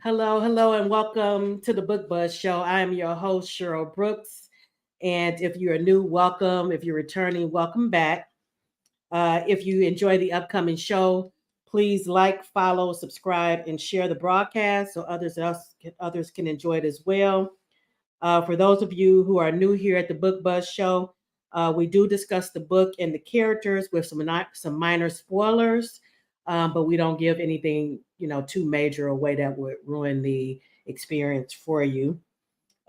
Hello, hello, and welcome to the Book Buzz Show. I am your host, Cheryl Brooks. And if you're new, welcome. If you're returning, welcome back. If you enjoy the upcoming show, please like, follow, subscribe, and share the broadcast so others can enjoy it as well. For those of you who are new here at the Book Buzz Show, we do discuss the book and the characters with some minor spoilers, but we don't give anything too major away that would ruin the experience for you.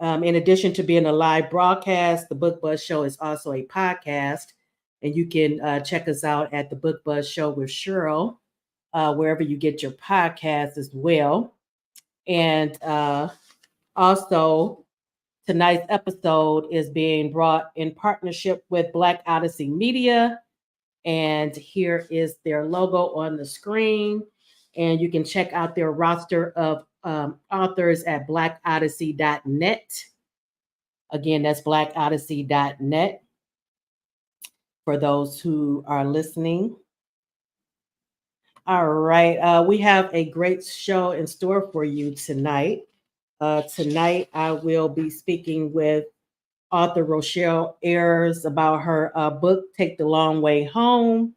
In addition to being a live broadcast, the Book Buzz Show is also a podcast, and you can check us out at the Book Buzz Show with Cheryl, wherever you get your podcasts as well. And also, tonight's episode is being brought in partnership with Black Odyssey Media. And here is their logo on the screen. And you can check out their roster of authors at blackodyssey.net. Again, that's blackodyssey.net for those who are listening. All right. We have a great show in store for you tonight. Tonight, I will be speaking with author Rochelle Alers about her book, Take the Long Way Home.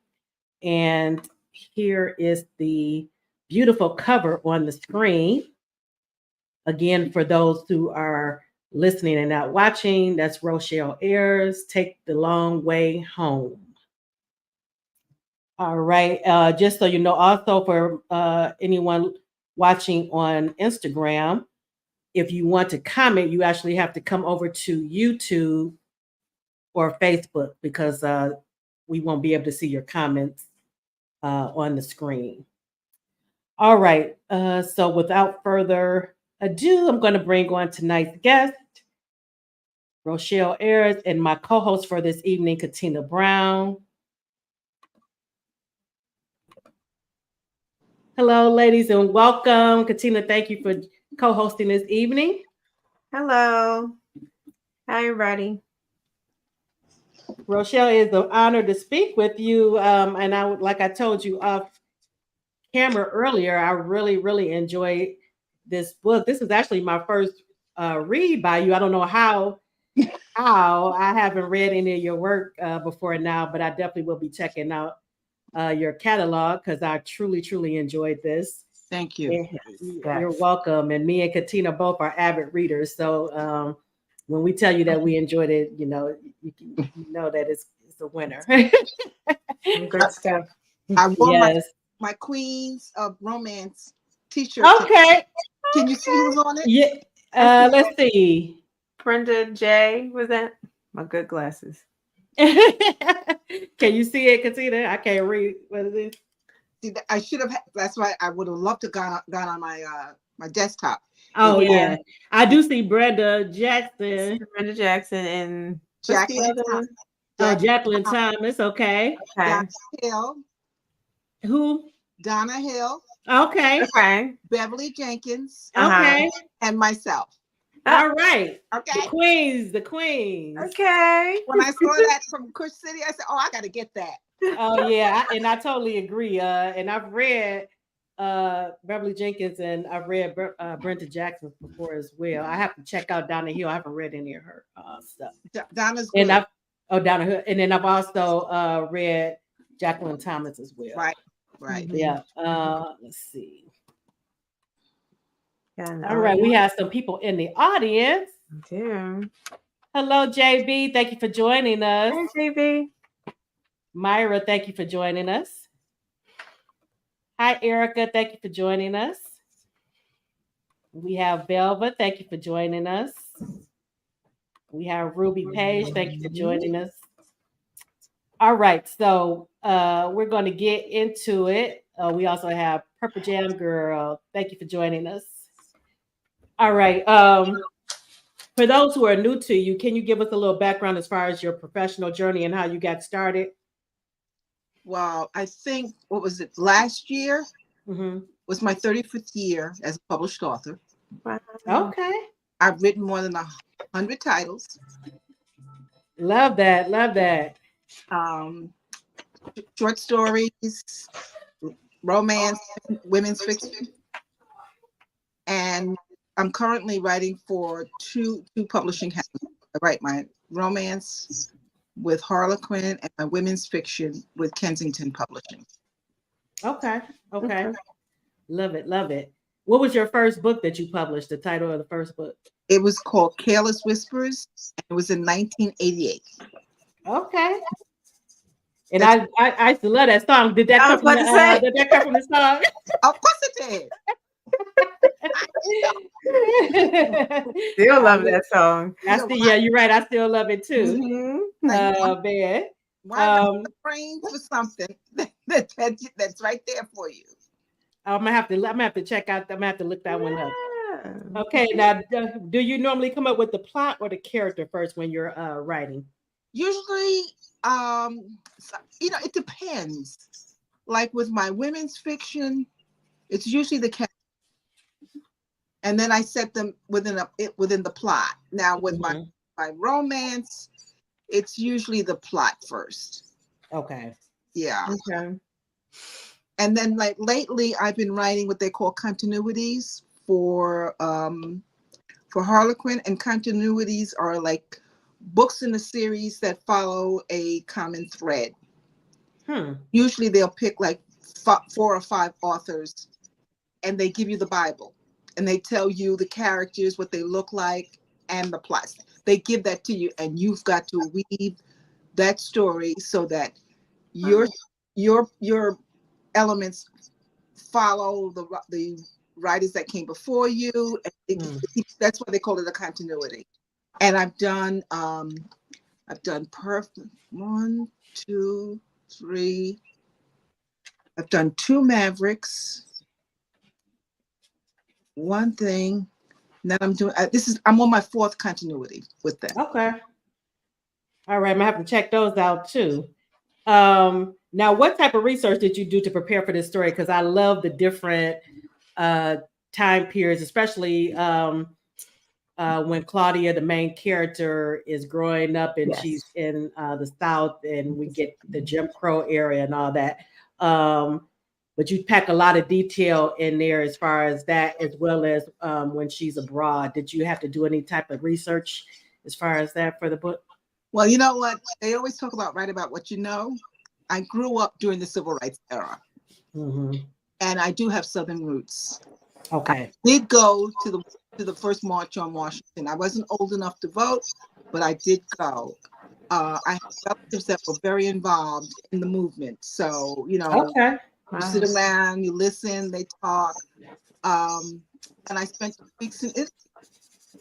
And here is the beautiful cover on the screen. Again, for those who are listening and not watching, that's Rochelle Alers, Take the Long Way Home. All right. Just so you know, also for anyone watching on Instagram, if you want to comment, you actually have to come over to YouTube or Facebook because we won't be able to see your comments on the screen. All right. So without further ado, I'm going to bring on tonight's guest, Rochelle Alers, and my co-host for this evening, Katina Brown. Hello, ladies, and welcome. Katina, thank you for co-hosting this evening. Hello. Hi, everybody. Rochelle, it's an honor to speak with you. And like I told you off camera earlier, I really, really enjoyed this book. This is actually my first read by you. I don't know how I haven't read any of your work before now, but I definitely will be checking out your catalog because I truly, truly enjoyed this. Thank you. You're welcome. And me and Katina both are avid readers. So when we tell you that we enjoyed it, you know that it's a winner. Good stuff. I wore Yes. my Queens of Romance t-shirt. Okay. Can you see who's on it? Yeah. Let's see. Brenda J. Was that? My good glasses. Can you see it, Katina? I can't read. What is it? See, I should have. That's why I would have loved to gone on my my desktop. Oh yeah. I do see Brenda Jackson. Brenda Jackson and Jacqueline Thomas. Oh, Jacqueline Thomas. Okay. Donna Hill. Who? Donna Hill. Okay. Okay. Beverly Jenkins. Okay. And myself. All right. Okay. The queens. Okay. When I saw that from Kush City, I said, "Oh, I got to get that." Oh yeah, and I totally agree. And I've read Beverly Jenkins and I've read Brenda Jackson before as well. I have to check out Donna Hill. I haven't read any of her stuff. Donna's good. And Donna Hill, and then I've also read Jacqueline Thomas as well. Right. Yeah. Let's see. Yeah, All right, we have some people in the audience. Damn. Hello, JB. Thank you for joining us. Hey, JB. Myra, thank you for joining us. Hi, Erica. Thank you for joining us. We have Velva. Thank you for joining us. We have Ruby Page. Thank you for joining us. All right, so we're going to get into it. We also have Purple Jam Girl. Thank you for joining us. All right. For those who are new to you, can you give us a little background as far as your professional journey and how you got started? Well, I think, what was it, last year was my 35th year as a published author. Okay. I've written more than 100 titles. Love that. Love that. Short stories, romance, women's fiction. And I'm currently writing for two publishing houses. I write my romance with Harlequin and my women's fiction with Kensington Publishing. Okay. Okay. Okay. Love it. Love it. What was your first book that you published? The title of the first book? It was called Careless Whispers, and it was in 1988. Okay. And I used to love that song. Did that I come was from about to say. did that come from the song? Of course it did. Still love that song. Yeah, you're right. I still love it too. Mm-hmm. Man. Why not the brains for something that's right there for you? I'm gonna have to check out. I'm gonna have to look that one up. Okay, now do you normally come up with the plot or the character first when you're writing? Usually, it depends. Like with my women's fiction, it's usually the character, and then I set them within the plot. Now with my romance, it's usually the plot first. Okay. Yeah. Okay. And then like lately, I've been writing what they call continuities for Harlequin, and continuities are like books in the series that follow a common thread. Usually they'll pick like 4 or 5 authors, and they give you the Bible, and they tell you the characters, what they look like, and the plots. They give that to you, and you've got to weave that story so that your elements follow the writers that came before you. That's why they call it a continuity. And I've done perfect 1, 2, 3. I've done 2 Mavericks. One thing. Now I'm doing I'm on my 4th continuity with them. Okay. All right, I'm gonna have to check those out too. Now, what type of research did you do to prepare for this story? Because I love the different time periods, especially when Claudia, the main character, is growing up and she's in the South, and we get the Jim Crow area and all that. But you pack a lot of detail in there as far as that, as well as when she's abroad. Did you have to do any type of research as far as that for the book? Well, you know what? They always talk about write about what you know. I grew up during the Civil Rights era. And I do have Southern roots. Okay. I did go to the first March on Washington. I wasn't old enough to vote, but I did go. I have relatives that were very involved in the movement. So, you sit around, you listen, they talk. And I spent 2 weeks in Italy.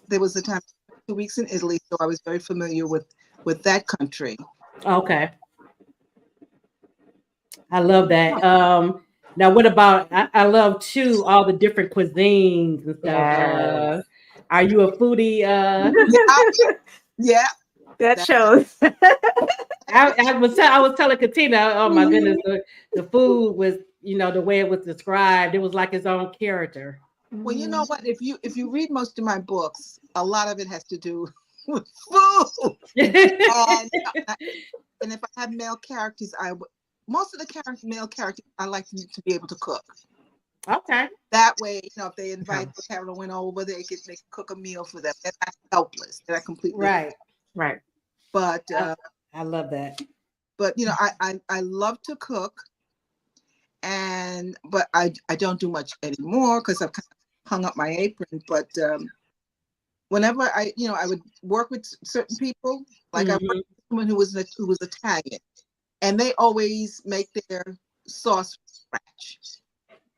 There was a time 2 weeks in Italy, so I was very familiar with that country. Okay. I love that. Now, what about, I love too, all the different cuisines and stuff. Yes. Are you a foodie? Yeah. That shows. I was telling Katina, oh my goodness, the food was, the way it was described, it was like its own character. Well, you know what? If you read most of my books, a lot of it has to do with food. And if I have male characters, most of the male characters, I like to be able to cook. Okay. That way, if they invite Carolyn over, they can cook a meal for them. They're not helpless. They're completely right. But I love that. But I love to cook, but I don't do much anymore because I've kind of hung up my apron. But whenever I would work with certain people, like I worked with someone who was Italian, and they always make their sauce from scratch.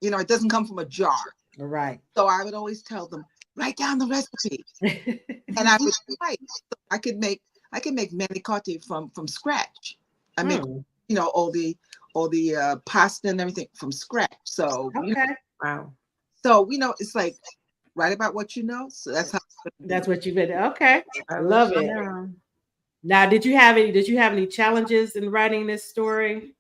It doesn't come from a jar. Right. So I would always tell them, write down the recipe, and I would write. So I could make manicotti from scratch. I make all the pasta and everything from scratch. So wow. So it's like write about what you know. So that's what you've been. Okay, I love it. Now, did you have any challenges in writing this story?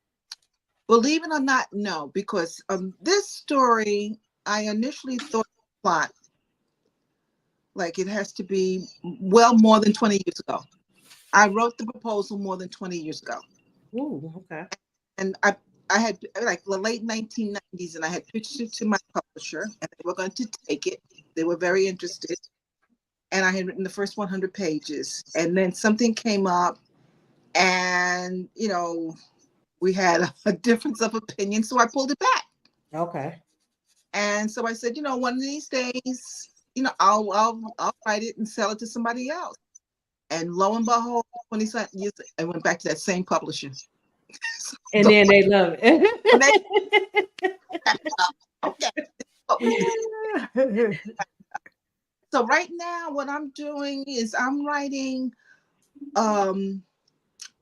Believe it or not, no, because this story, I initially thought the plot like it has to be well more than 20 years ago. I wrote the proposal more than 20 years ago. Ooh, okay. And I had like the late 1990s, and I had pitched it to my publisher, and they were going to take it. They were very interested. And I had written the first 100 pages. And then something came up, and, we had a difference of opinion. So I pulled it back. Okay. And so I said, one of these days, I'll write it and sell it to somebody else. And lo and behold, 20 years, I went back to that same publisher. And then they love it. Okay. So right now, what I'm doing is I'm writing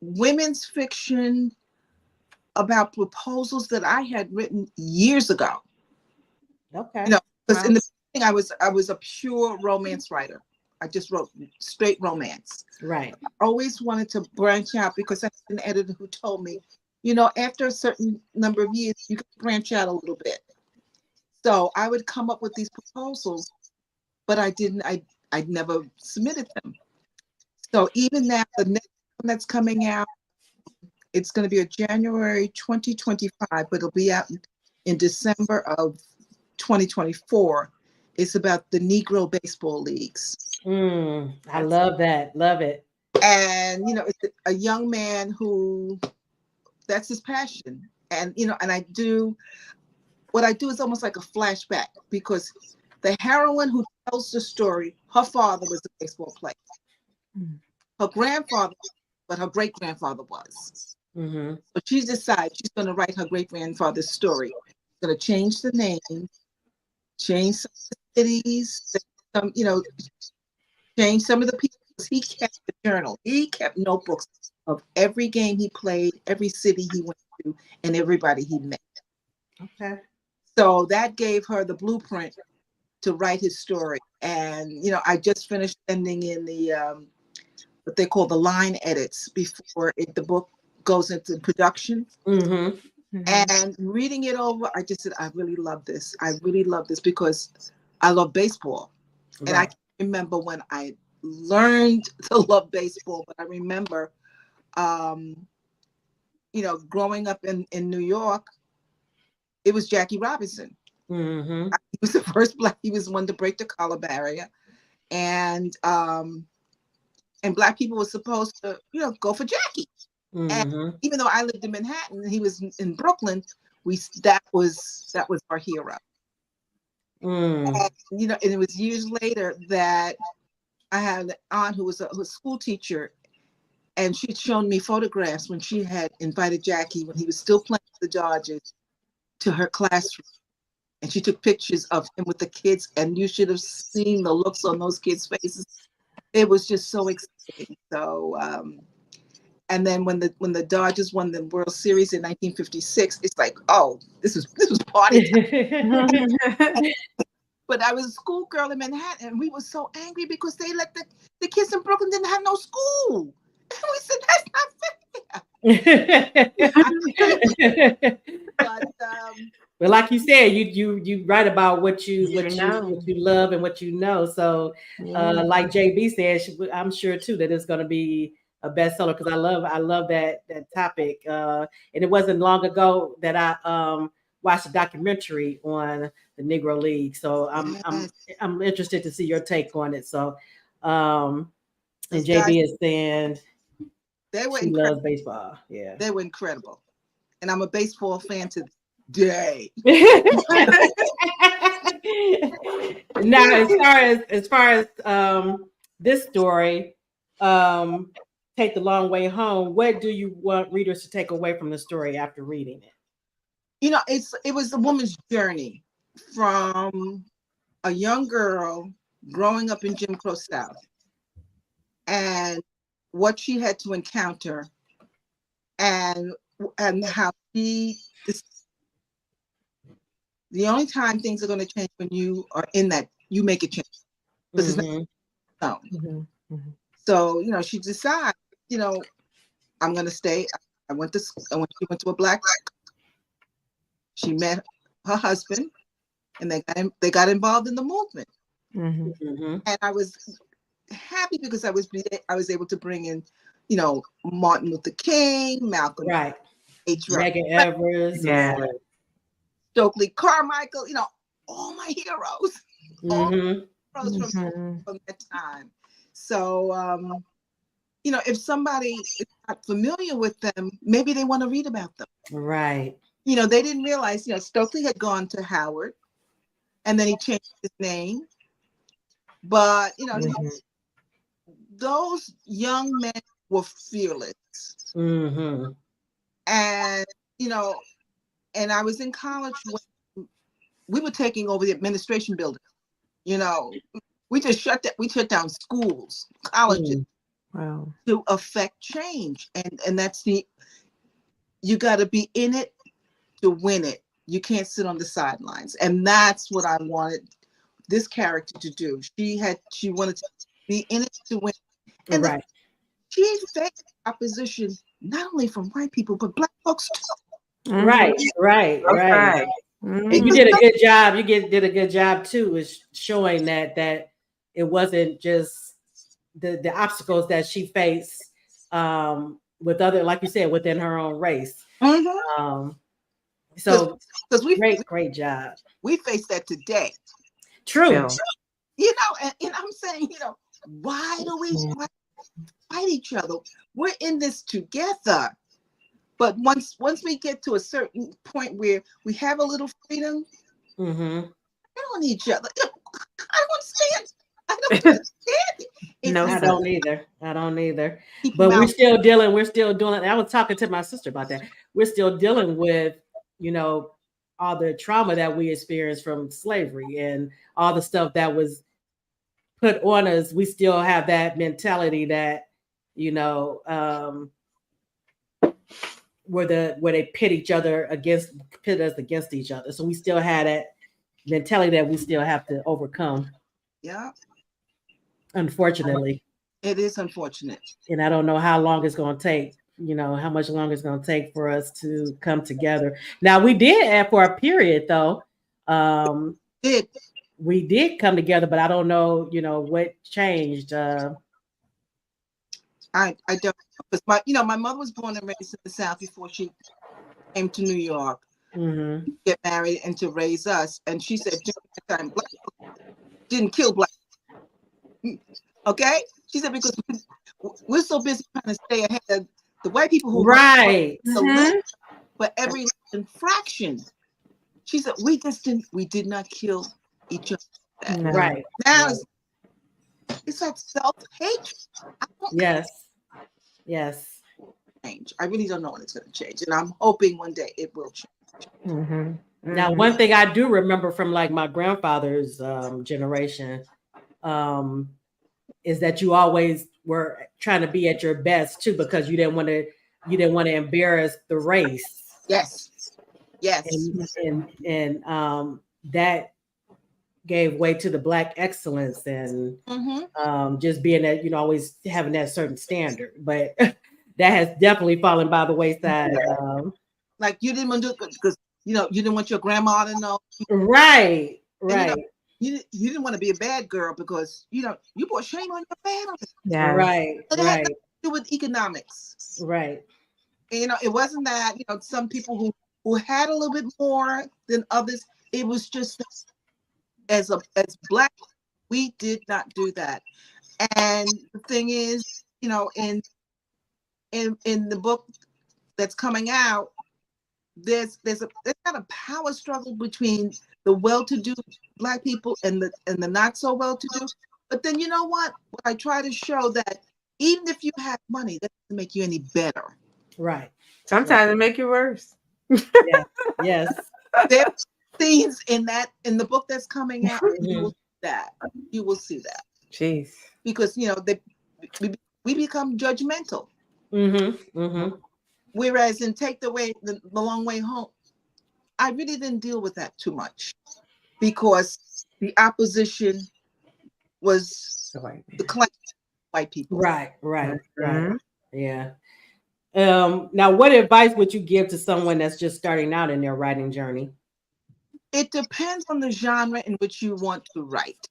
women's fiction about proposals that I had written years ago. Okay. Because in the beginning, I was a pure romance writer. I just wrote straight romance. Right. I always wanted to branch out because I had an editor who told me, after a certain number of years, you can branch out a little bit. So I would come up with these proposals, but I never submitted them. So even now, the next one that's coming out, it's going to be a January 2025, but it'll be out in December of 2024. It's about the Negro baseball leagues. I love that. Love it. And, it's a young man who that's his passion. And, and what I do is almost like a flashback, because the heroine who tells the story, her father was a baseball player. Her grandfather, but her great-grandfather was. Mm-hmm. So she decides she's going to write her great-grandfather's story. She's going to change the name, change some of the cities, change some of the people. He kept the journal. He kept notebooks of every game he played, every city he went to, and everybody he met. Okay. So that gave her the blueprint to write his story. And, I just finished sending in the what they call the line edits before the book goes into production. Mm-hmm. And reading it over, I just said, I really love this. I really love this because I love baseball. Right. And I can't remember when I learned to love baseball, but I remember, growing up in New York, it was Jackie Robinson. Mm-hmm. He was the first Black, he was one to break the color barrier. And Black people were supposed to, go for Jackie. Mm-hmm. And even though I lived in Manhattan and he was in Brooklyn, that was our hero. And, and it was years later that I had an aunt who was a school teacher, and she'd shown me photographs when she had invited Jackie, when he was still playing for the Dodgers, to her classroom. And she took pictures of him with the kids, and you should have seen the looks on those kids' faces. It was just so exciting. So, and then when the Dodgers won the World Series in 1956, it's like, oh, this was party time. But I was a schoolgirl in Manhattan, and we were so angry because they let the kids in Brooklyn didn't have no school. And we said, that's not fair. But well, like you said, you write about what you love and what you know. So, like JB said, I'm sure too that it's going to be a bestseller, because I love that topic. And it wasn't long ago that I watched a documentary on the Negro League. So I'm interested to see your take on it. So, and JB is saying she loves baseball. Yeah, they were incredible, and I'm a baseball fan to this day. Now, as far as this story, Take the Long Way Home, what do you want readers to take away from the story after reading it? It was a woman's journey from a young girl growing up in Jim Crow South, and what she had to encounter, and how the only time things are going to change when you are in that, you make a change, because it's not known. So she decides, I'm going to stay. She went to a Black. She met her husband, and they got involved in the movement. And I was happy because I was able to bring in, Martin Luther King, Malcolm, right, H. Medgar Evers, yeah, Stokely Carmichael, all my heroes. All Mm-hmm. heroes Mhm. from that time. So, if somebody is not familiar with them, maybe they want to read about them. Right. They didn't realize, Stokely had gone to Howard and then he changed his name. But, Mhm. those young men were fearless. Mm-hmm. And, you know, and I was in college when we were taking over the administration building. You know, we shut down schools, colleges Mm. Wow. to affect change. And that's you got to be in it to win it. You can't sit on the sidelines. And that's what I wanted this character to do. She wanted to be in it to win. And Right. she faced opposition not only from white people but black folks too. Right. Mhm. Right. That's Right. right. And you Mhm. Because did a good job. Did a good job too, is showing that it wasn't just the obstacles that she faced with other, like you said, within her own race. Um, because so we, great job. we face that today. True. Still. And I'm saying, why do we Mhm. fight each other? We're in this together. But once we get to a certain point where we have a little freedom, Mm-hmm. we don't each other. I don't understand. I don't understand it. It's No, I like sir. don't either. I don't either. keep But them out. we're still doing. I was talking to my sister about that. We're still dealing with, you know, all the trauma that we experienced from slavery and all the stuff that was put on us. We still have that mentality that, you know, where they pit us against each other. So we still had that mentality that we still have to overcome, Yeah, unfortunately. it is unfortunate. And I don't know how long it's going to take, how much longer it's going to take for us to come together. Now, we did, for a period, though, It. we did come together, but I don't know, what changed. I don't. Because my mother was born and raised in the South before she came to New York, Mm-hmm. get married, and to raise us. And she said during that time, black didn't kill black. Okay, she said because we're so busy trying to stay ahead of the white people who run Right. the list Mhm. for every infraction. She said we did not kill each other. No. Right. Now Right. it's that self-hatred. I don't Yes. Yes. change. I really don't know when it's going to change, and I'm hoping one day it will change. Mhm. Now, Mhm. one thing I do remember from like my grandfather's generation, um, is that you always were trying to be at your best too, because you didn't want to embarrass the race, Yes, yes. and that gave way to the black excellence and Mm-hmm. just being that, always having that certain standard, but that has definitely fallen by the wayside. Like you didn't want to do it because you didn't want your grandma to know, Right, and right, you didn't want to be a bad girl because you brought shame on your family. Yes. right, It had nothing right, to do with economics. right. And, it wasn't that some people who had a little bit more than others. It was just that as black, we did not do that. And the thing is, in the book that's coming out, there's not a power struggle between the well-to-do black people and the not so well-to-do. But then you know what? I try to show that even if you have money, that doesn't make you any better. Right. Right. Sometimes it make you worse. Yeah. Yes. There are scenes in the book that's coming out. You will Mhm. see that. You will see that Jeez. because we become judgmental. Mhm. Mhm. Whereas in Take the Long Way Home, I really didn't deal with that too much because the opposition was The white the man. class white people. Right. Right. Right. Mhm. Yeah. Now, what advice would you give to someone that's just starting out in their writing journey? It depends on the genre in which you want to write.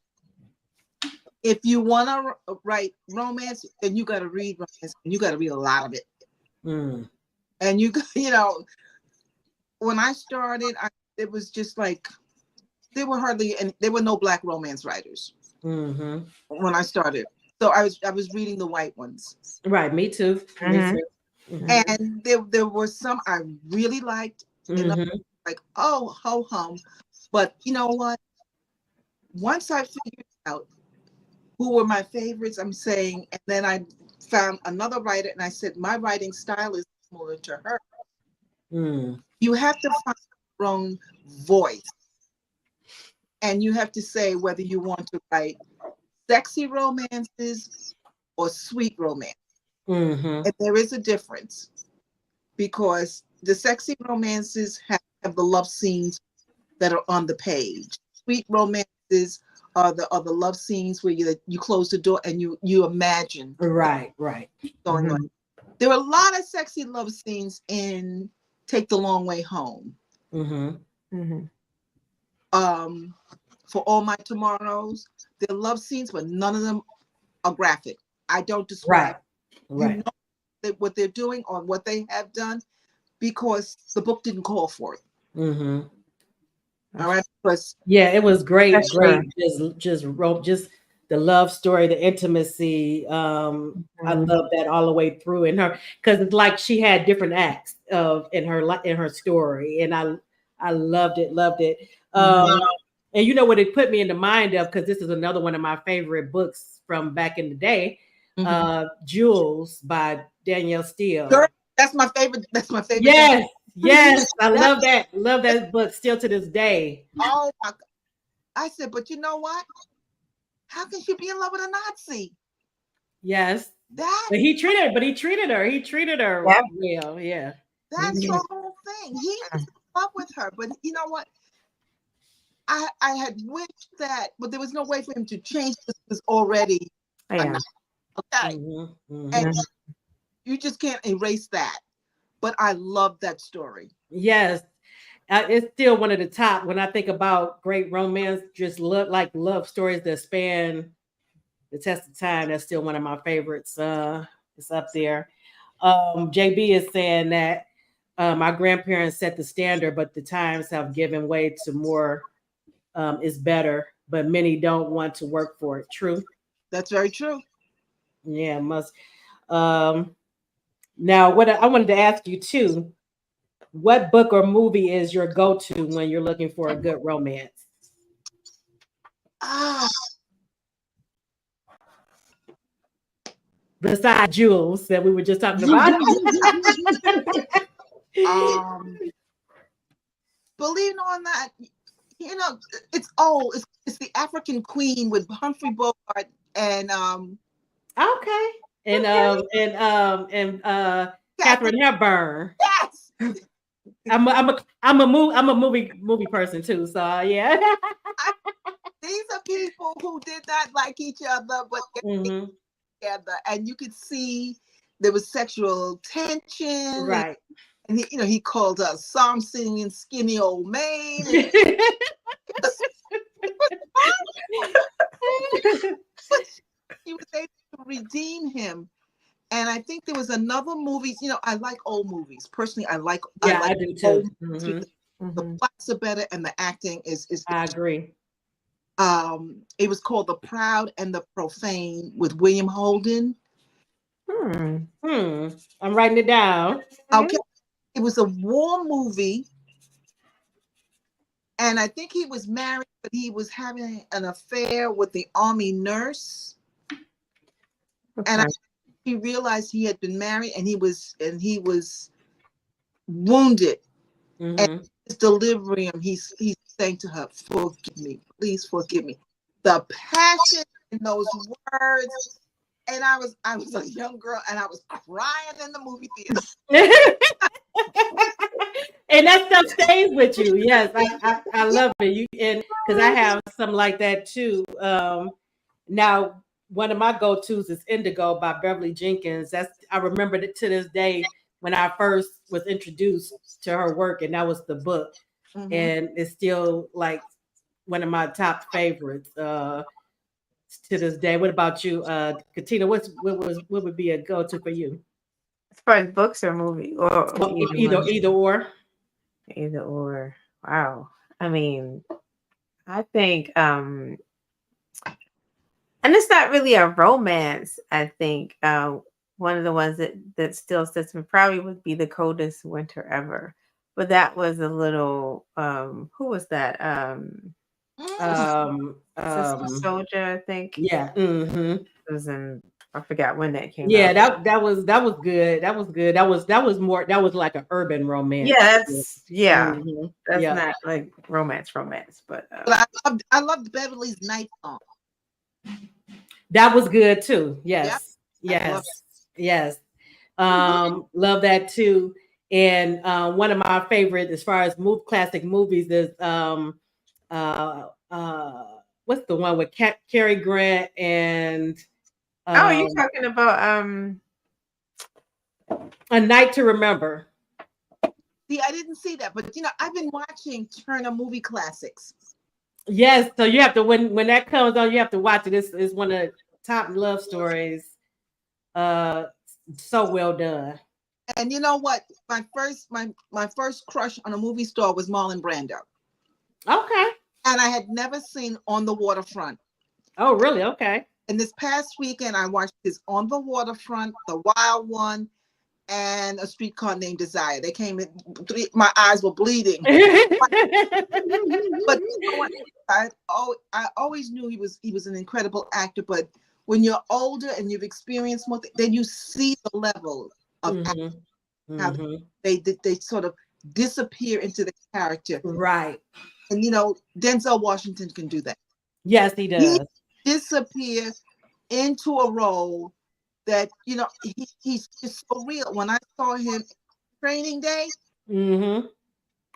If you want to write romance, then you got to read romance, and you got to read a lot of it. Mm. And when I started, it was just like there were hardly any. There were no Black romance writers Mm-hmm. when I started. So I was reading the white ones. Right. Me too. Me Mhm. too. Mhm. And there were some I really liked, and Mhm. like, oh, ho hum. But you know what? Once I figured out who were my favorites, I'm saying, and then I found another writer, and I said my writing style is similar to her. Mm. You have to find your own voice, and you have to say whether you want to write sexy romances or sweet romance. Mhm. And there is a difference because the sexy romances have the love scenes that are on the page. Sweet romances are the love scenes where you close the door and you imagine Right. Right. going on. Mhm. There are a lot of sexy love scenes in Take the Long Way Home. Mhm. Mhm. Um, for All My Tomorrows, they're love scenes, but none of them are graphic. I don't describe. Right. You Right. know what they're doing or what they have done because the book didn't call for it. Mhm. All right, because Yeah, it was great. That's true. Great. Just the love story, the intimacy. I Mhm. love that all the way through in her because it's like she had different acts of in her story, and I loved it. Loved it. Mhm. And you know what it put me in the mind of, because this is another one of my favorite books from back in the day, Jules by Danielle girl, Steele. that's my favorite. That's my favorite thing. Yes, yes, I That, love that. Love that book still to this day. oh my God. I said, but you know what? How can she be in love with a Nazi? Yes. That He treated her Yeah. well. Yeah. that's Mhm. the whole thing. He was in love with her, but you know what? I had wished that, but there was no way for him to change. This was already a Yeah. Nazi. Okay, Mhm. and Mhm. you just can't erase that. But I love that story. Yes. It's still one of the top when I think about great romance, just look like love stories that span the test of time. That's still one of my favorites. It's up there. JB is saying that my grandparents set the standard, but the times have given way to more is better, but many don't want to work for it. True. That's very true. Yeah, must. Um, Now, what I wanted to ask you too, what book or movie is your go-to when you're looking for a good romance? Ah, Besides Jules that we were just talking about. um, believe it or not, you know, it's old. It's the African Queen with Humphrey Bogart and Okay. And Catherine. Catherine Hepburn. Yes, I'm a movie person too. So yeah. I, these are people who did not like each other, but they came Hmm. together, and you could see there was sexual tension, Right. and he, he called her psalm singing skinny old maid. And it was fun, but she was able to redeem him. And I think there was another movie. I like old movies. Personally, I Yeah, like I do old too. movies Hmm. because the Mhm. plots are better and the acting is. I agree. It was called The Proud and the Profane with William Holden. Hmm. I'm writing it down. Okay, it was a war movie, and I think he was married, but he was having an affair with the army nurse, and Okay. he realized he had been married, and he was wounded, and Hmm. his delivery, he's saying to her, "Forgive me, please forgive me." The passion in those words, and I was a young girl, and I was crying in the movie theater. And that stuff stays with you. Yes, I Yeah, love it. You and because I have something like that too. Now one of my go-tos is Indigo by Beverly Jenkins. That's I remember it to this day when I first was introduced to her work, and that was the book, mhm. and it's still like one of my top favorites to this day. What about you, Katina? What would be a go-to for you? As far as books or movie or Well, either one, either or. either or. Wow. I mean, I think, and it's not really a romance. I think one of the ones that still sits me probably would be The Coldest Winter Ever, but that was a little. Who was that? Sister Mm. Soldier, I think. Yeah. Mm-hmm. It was in. I forgot when that came Yeah, out. that was good. That was good. That was like an urban romance. Yeah, Mhm. that's Yeah. not like romance, but But I loved Beverly's Night Song. That was good too. Yeah, Yes. I love Yes. Yes. it. Love that too. And one of my favorite as far as classic movies is uh what's the one with Cary Grant and oh, you're um talking about A Night to Remember. See, I didn't see that, but I've been watching Turner movie classics. Yes, so you have to when that comes on, you have to watch it. It's one of the top love stories. Uh, so well done. And you know what? My first crush on a movie star was Marlon Brando, Okay. and I had never seen On the Waterfront. Oh, really? Okay. And this past weekend, I watched his On the Waterfront, The Wild One, and A Streetcar Named Desire. They came in, my eyes were bleeding. But you know what? I always knew he was an incredible actor. But when you're older and you've experienced more, then you see the level of acting, hmm how hmm they sort of disappear into the character. Right. And Denzel Washington can do that. Yes, he He does. disappear into a role that he's just so real. When I saw him Training Day, hmm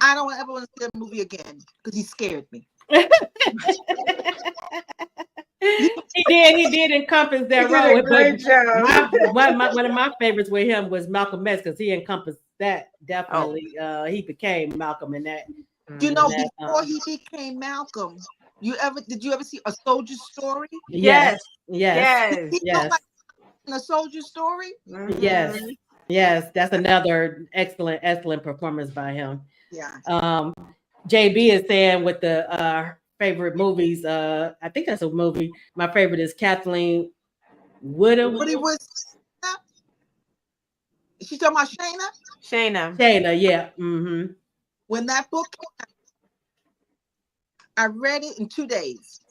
I don't ever want to see that movie again because he scared me. You He did encompass you that did role. a But great job. one of my favorites with him was Malcolm X because he encompassed that Oh. definitely. He became Malcolm in that. In that Before he became Malcolm, did you ever see A Soldier's Story? yes, Yes, yes, yes. He looked yes, like in A Soldier's Story. yes, Mhm. yes. That's another excellent performance by him. Yeah. Um, JB is saying with the favorite movies. I think that's a movie. My favorite is Kathleen Woodham. But he was. She's talking about Shayna. Shayna. Shayla, yeah. Mm-hmm. When that book came, I read it in 2 days.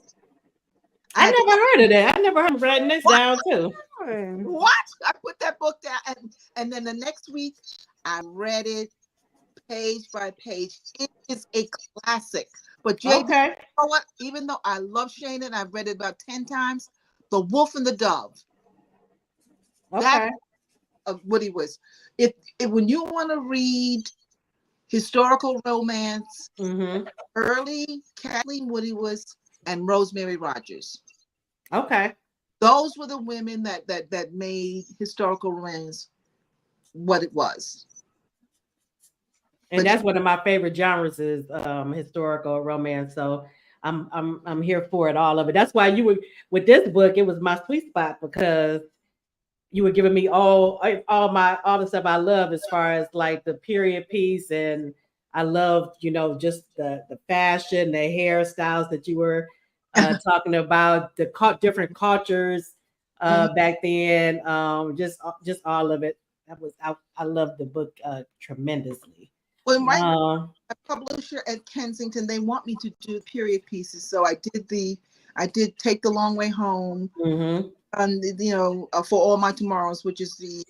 I I had to never heard of that. I never heard of writing this what? down too. What? I put that book down, and then the next week I read it page by page. It is a classic. But JB, you Okay. know what? Even though I love Shayna and I've read it about 10 times, The Wolf and the Dove. That Okay. what he was. If when you want to read historical romance, Mm-hmm. early Kathleen Woody was and Rosemary Rogers. Okay. Those were the women that made historical romance what it was. And But that's one of my favorite genres is historical romance. So I'm here for it, all of it. That's why you were with this book, it was my sweet spot because you were giving me all the stuff I love as far as like the period piece and I loved, just the fashion, the hairstyles that you were talking about, the different cultures back then, just all of it. I loved the book tremendously. when right now, Uh, a publisher at Kensington, they want me to do period pieces. So I did Take the Long Way Home, mhm. and For All My Tomorrows, which is the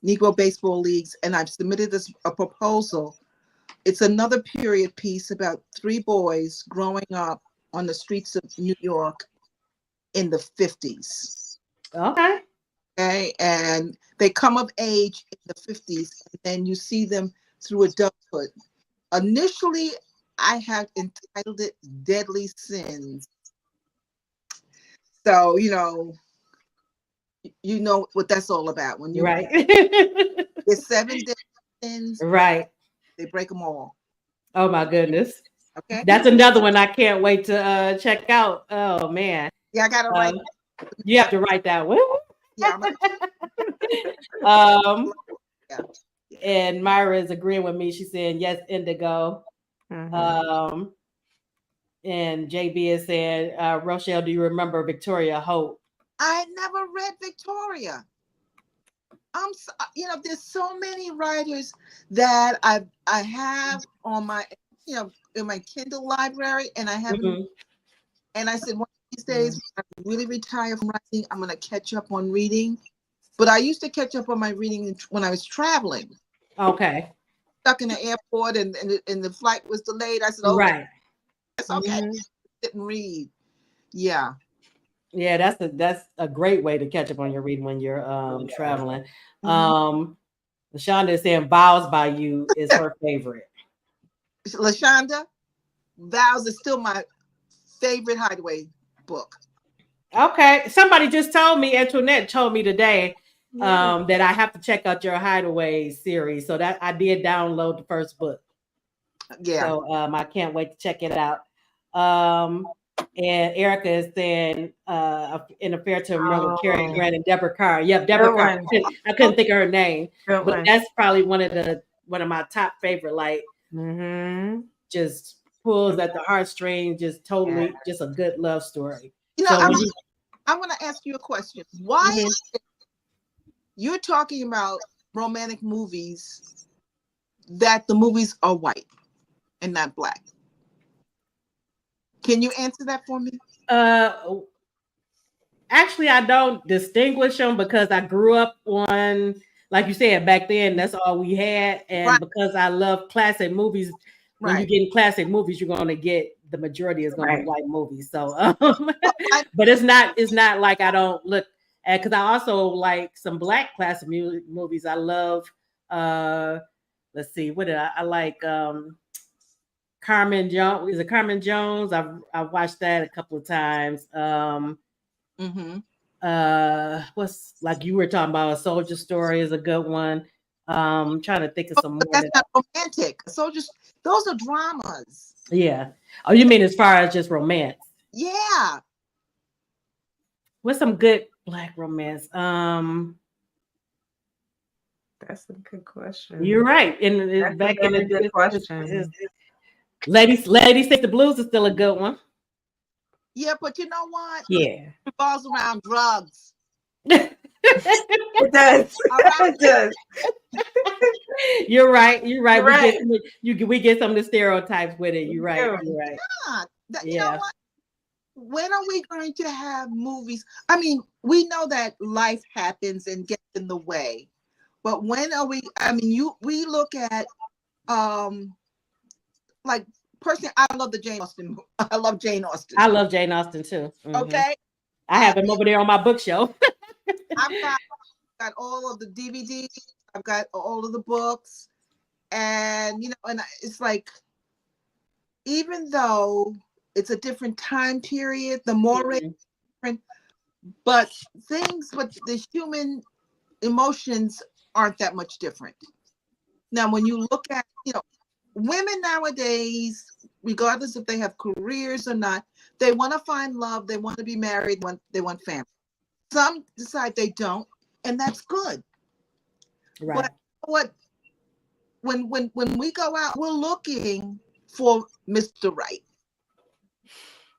Negro Baseball Leagues, and I've submitted a proposal. It's another period piece about three boys growing up on the streets of New York in the 50s. Okay. Okay. And they come of age in the 50s, and then you see them through adulthood. Initially, I had entitled it Deadly Sins. So, you know what that's all about. When Right. there's seven deadly sins, Right. they break them all. Oh my goodness. Okay. That's another one I can't wait to check out. Oh man. Yeah, I got to write. Um, you have to write that one. Yeah, um, yeah. and Myra is agreeing with me. She's saying yes, Indigo. Mhm. Um, And JB is saying, Rochelle, do you remember Victoria Hope? I never read Victoria. There's so many writers that I have on my, in my Kindle library, and I haven't. Mhm. And I said, one of these days, when I really retire from writing, I'm gonna catch up on reading. But I used to catch up on my reading when I was traveling, Okay. stuck in the airport, and the flight was delayed. I said, okay, Right. it's okay. Sit and read. Yeah. Yeah, that's a great way to catch up on your reading when you're traveling. Mhm. LaShonda is saying Vows by You is her favorite. LaShonda, Vows is still my favorite Hideaway book. Okay. Somebody just told me, Antoinette told me today, Yeah. that I have to check out your Hideaway series. So that I did download the first book. Yeah. So I can't wait to check it out. And Erica is saying in Affair to Remember, Cary Oh, Grant and Deborah Carr. Yep, Deborah good Carr. one. I couldn't think of her name, Good but one. that's probably one of my top favorite. Like Mm-hmm. just pulls at the heartstrings, just Yeah. totally just a good love story. You know, So when you, I want to ask you a question. Why Mhm. you're talking about romantic movies that the movies are white and not black? Can you answer that for me? uh Actually, I don't distinguish them because I grew up on, like you said, back then, that's all we had. And Right, because I love classic movies, when you right. get in classic movies, you're going to get the majority is going to be Right. white movies. So, I, but it's not like I don't look at, because I also like some black classic movies. I love, uh, let's see, what did I like? Carmen Jones. Is it Carmen Jones? I've watched that a couple of times. mm-hmm. What's like you were talking about, A Soldier Story is a good one. Trying to think of some But more that's that not romantic. So just those are dramas. yeah. Oh, you mean as far as just romance? Yeah. What's some good black romance? That's a good You're question. right. That's a Back in very good question. Lady Sings the Blues is still a good one. Yeah, but you know what? Yeah. It revolves around drugs. It does. All right. It does. You're right. You're right. You're right. We get some of the stereotypes with it. You're We right. do. You're right. Yeah. You know Yeah. what? When are we going to have movies? I mean, we know that life happens and gets in the way, but when are we? I mean, we look at um like personally, I love the Jane Austen. I love Jane Austen. I love Jane Austen too. Mhm. Okay, I have him over there on my bookshelf. I've got all of the DVDs. I've got all of the books, and it's like even though it's a different time period, the more Mhm. different, but but the human emotions aren't that much different. Now, when you look at, women nowadays, regardless if they have careers or not, they want to find love, they want to be married, they want family. Some decide they don't, and that's good. Right. But what when we go out, we're looking for Mr. Right.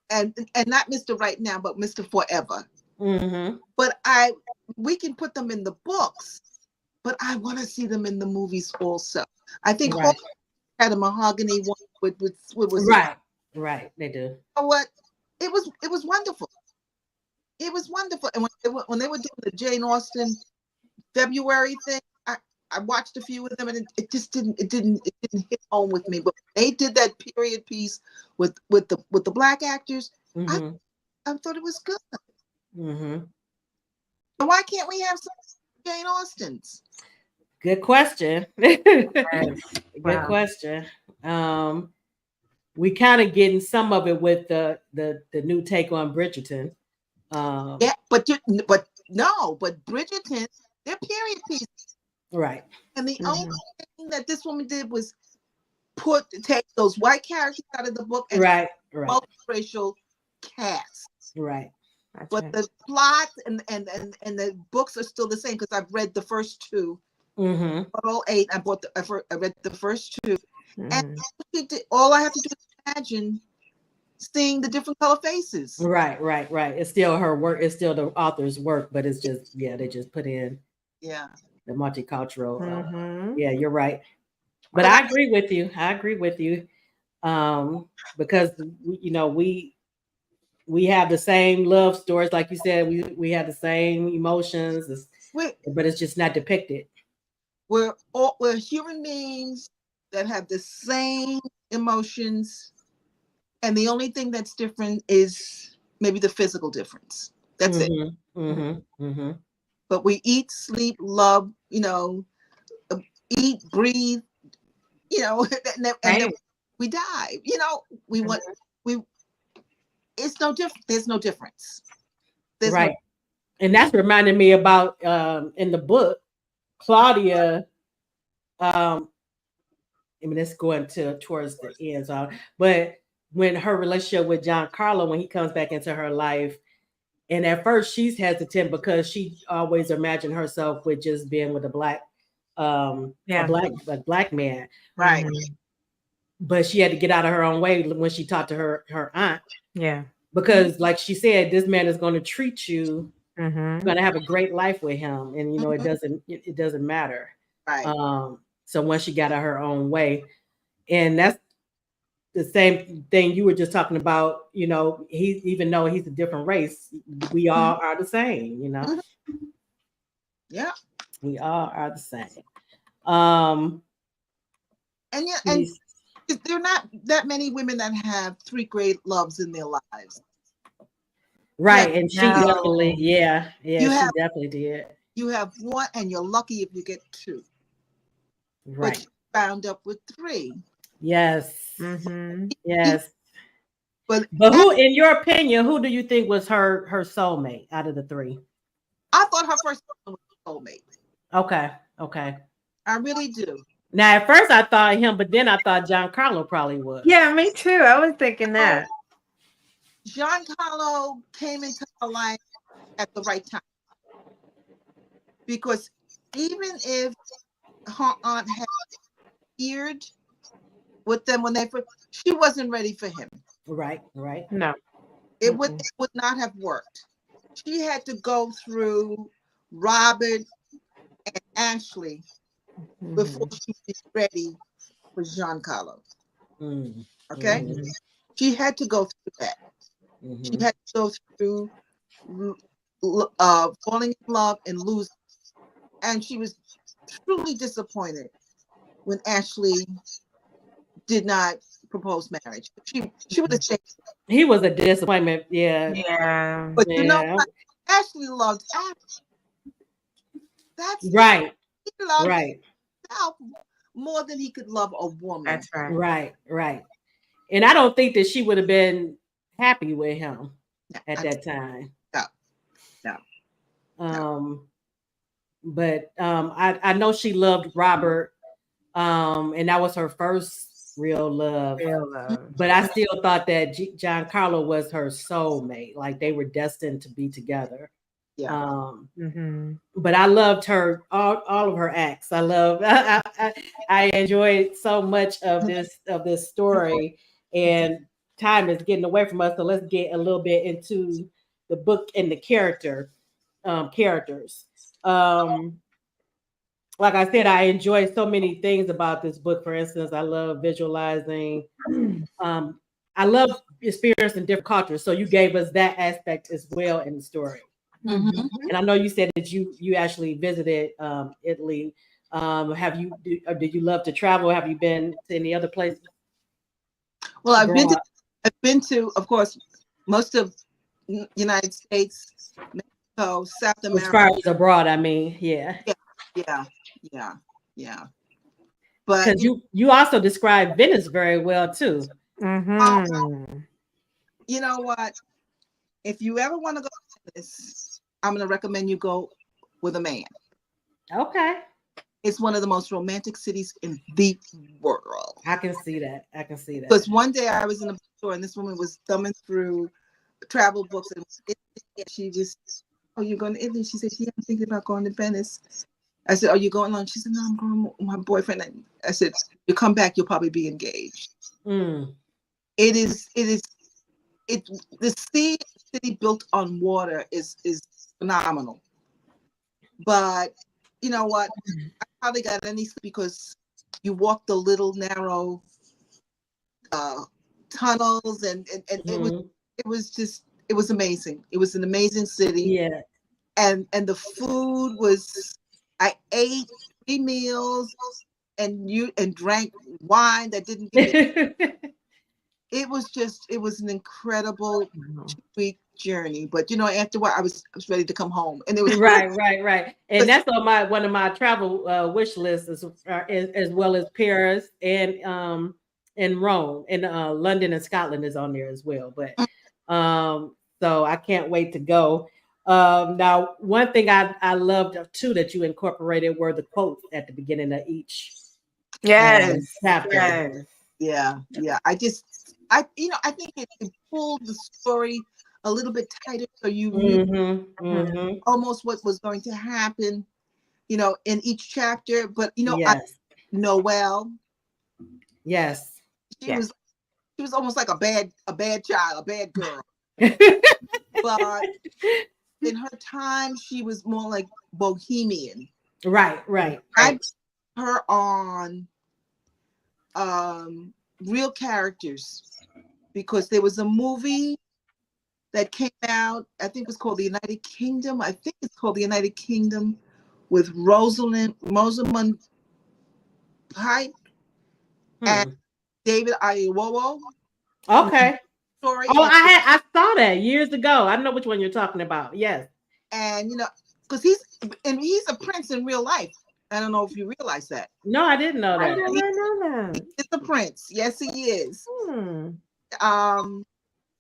And not Mr. Right now, but Mr. Forever. Mm-hmm. But we can put them in the books, but I want to see them in the movies also. I think Hall Right. had a mahogany one with what was it? Right. Right. They do. You know what? It was wonderful. It was wonderful. And when they were doing the Jane Austen February thing, I watched a few of them, and it just didn't hit home with me. But they did that period piece with the black actors. I Mm-hmm. I thought it was good. Mm-hmm. So why can't we have some Jane Austens? Good question. Yes. Good Wow. question. We kind of getting some of it with the new take on Bridgerton. Yeah, but no, but Bridgerton, they're period pieces. Right. And the only Mhm. thing that this woman did was take those white characters out of the book and Right. Right. multiracial cast. Right. That's But right. the plot and the books are still the same because I've read the first two, Mm-hmm. all eight. I read the first two, and Mhm. all I have to do is imagine seeing the different color faces. Right. It's still her work. It's still the author's work, but it's just they just put in Yeah. the multicultural. Mhm. Yeah, you're right. But But I agree with you. Because we have the same love stories, like you said. We have the same emotions, but it's just not depicted. we're human beings that have the same emotions, and the only thing that's different is maybe the physical difference. That's it. But we eat, sleep, love, eat, breathe, and then Right. we die. We want we. It's no different. There's no difference. There's Right. And that's reminding me about in the book, Claudia. I mean, it's going towards the end. But when her relationship with John Carlo, when he comes back into her life, and at first she's hesitant because she always imagined herself with just being with a black man. right. Mhm. But she had to get out of her own way when she talked to her aunt. Yeah. Because like she said, this man is going to treat you. You're Mhm. going to have a great life with him, and Mhm. it doesn't matter. Right. So once she got out her own way, and that's the same thing you were just talking about. He, even though he's a different race, we all are the same. Mhm. Yeah. We all are the same. Um, And there are not that many women that have three great loves in their lives. right, and she No. definitely, You she have definitely did. you have one, and you're lucky if you get two. But Right. you found up with three. Yes. Mhm. Yes. But But who, in your opinion, who do you think was her soulmate out of the three? I thought her first one was a soulmate. Okay. I really do. Now, at first I thought him, but then I thought John Carlo probably was. Yeah, me too. I was thinking that. Giancarlo came into her life at the right time, because even if her aunt had feared with them when they first, she wasn't ready for him. Right. No. It would not have worked. She had to go through Robert and Ashley before Mhm. she was ready for Giancarlo. Mm. Okay, Mhm. she had to go through that. She Mm-hmm. had to go through falling in love and losing, and she was truly disappointed when Ashley did not propose marriage. She would have stayed. He was a disappointment. Yeah. Yeah. But you know Yeah. what? Ashley loved Ashley. That's Right. he loved Right. himself more than he could love a woman. That's right. Right. And I don't think that she would have been happy with him at No, that time. no, no. But I know she loved Robert, and that was her first real love. Real love. But I still thought that John Carlo was her soulmate, like they were destined to be together. Yeah. Mhm. But I loved her, all of her acts. I enjoyed so much of this story, and time is getting away from us. So let's get a little bit into the book and the characters. Um, like I said, I enjoy so many things about this book. For instance, I love visualizing. Um, I love experiencing different cultures. So you gave us that aspect as well in the story. Mhm. And I know you said that you actually visited Italy. Did you love to travel? Have you been to any other places Well, abroad? I've been to, of course, most of United States, Mexico, South As America. far as abroad, I mean, yeah. Yeah, yeah, yeah. But Because you also described Venice very well too. Mhm. you know what? If you ever want to go to this, I'm going to recommend you go with a man. Okay. It's one of the most romantic cities in the world. I can see that. Because one day I was in a bookstore and this woman was thumbing through travel books, and she just, "Oh, you're going to Italy?" She said, "Yeah, I'm thinking about going to Venice." I said, "Are you going alone?" She said, "No, I'm going with my boyfriend." I said, "You come back, you'll probably be engaged." Mm. It is the city built on water is phenomenal. But you know what? I probably got any sleep because you walk the little narrow tunnels, and it was amazing. It was an amazing city. Yeah. And the food was, I ate 3 meals and drank wine that didn't give me. It was an incredible 2-week journey. But after what I was ready to come home, and it was right. And that's on one of my travel wish lists as well as Paris and Rome, and London and Scotland is on there as well. But so I can't wait to go. Now, one thing I loved too that you incorporated were the quotes at the beginning of each chapter. Yeah. I think it pulled the story a little bit tighter, so you knew almost what was going to happen, in each chapter. But yes. Noelle, Yes, she was almost like a bad child, a bad girl. But in her time, she was more like bohemian. Right. I put her on real characters because there was a movie that came out. I think it was called The United Kingdom. I think it's called The United Kingdom with Rosamund Pike and David Oyelowo. Okay. Story. Oh, I saw that years ago. I know which one you're talking about. Yes. And because he's a prince in real life. I don't know if you realize that. No, I didn't know that. I never know that. He's a prince. Yes, he is.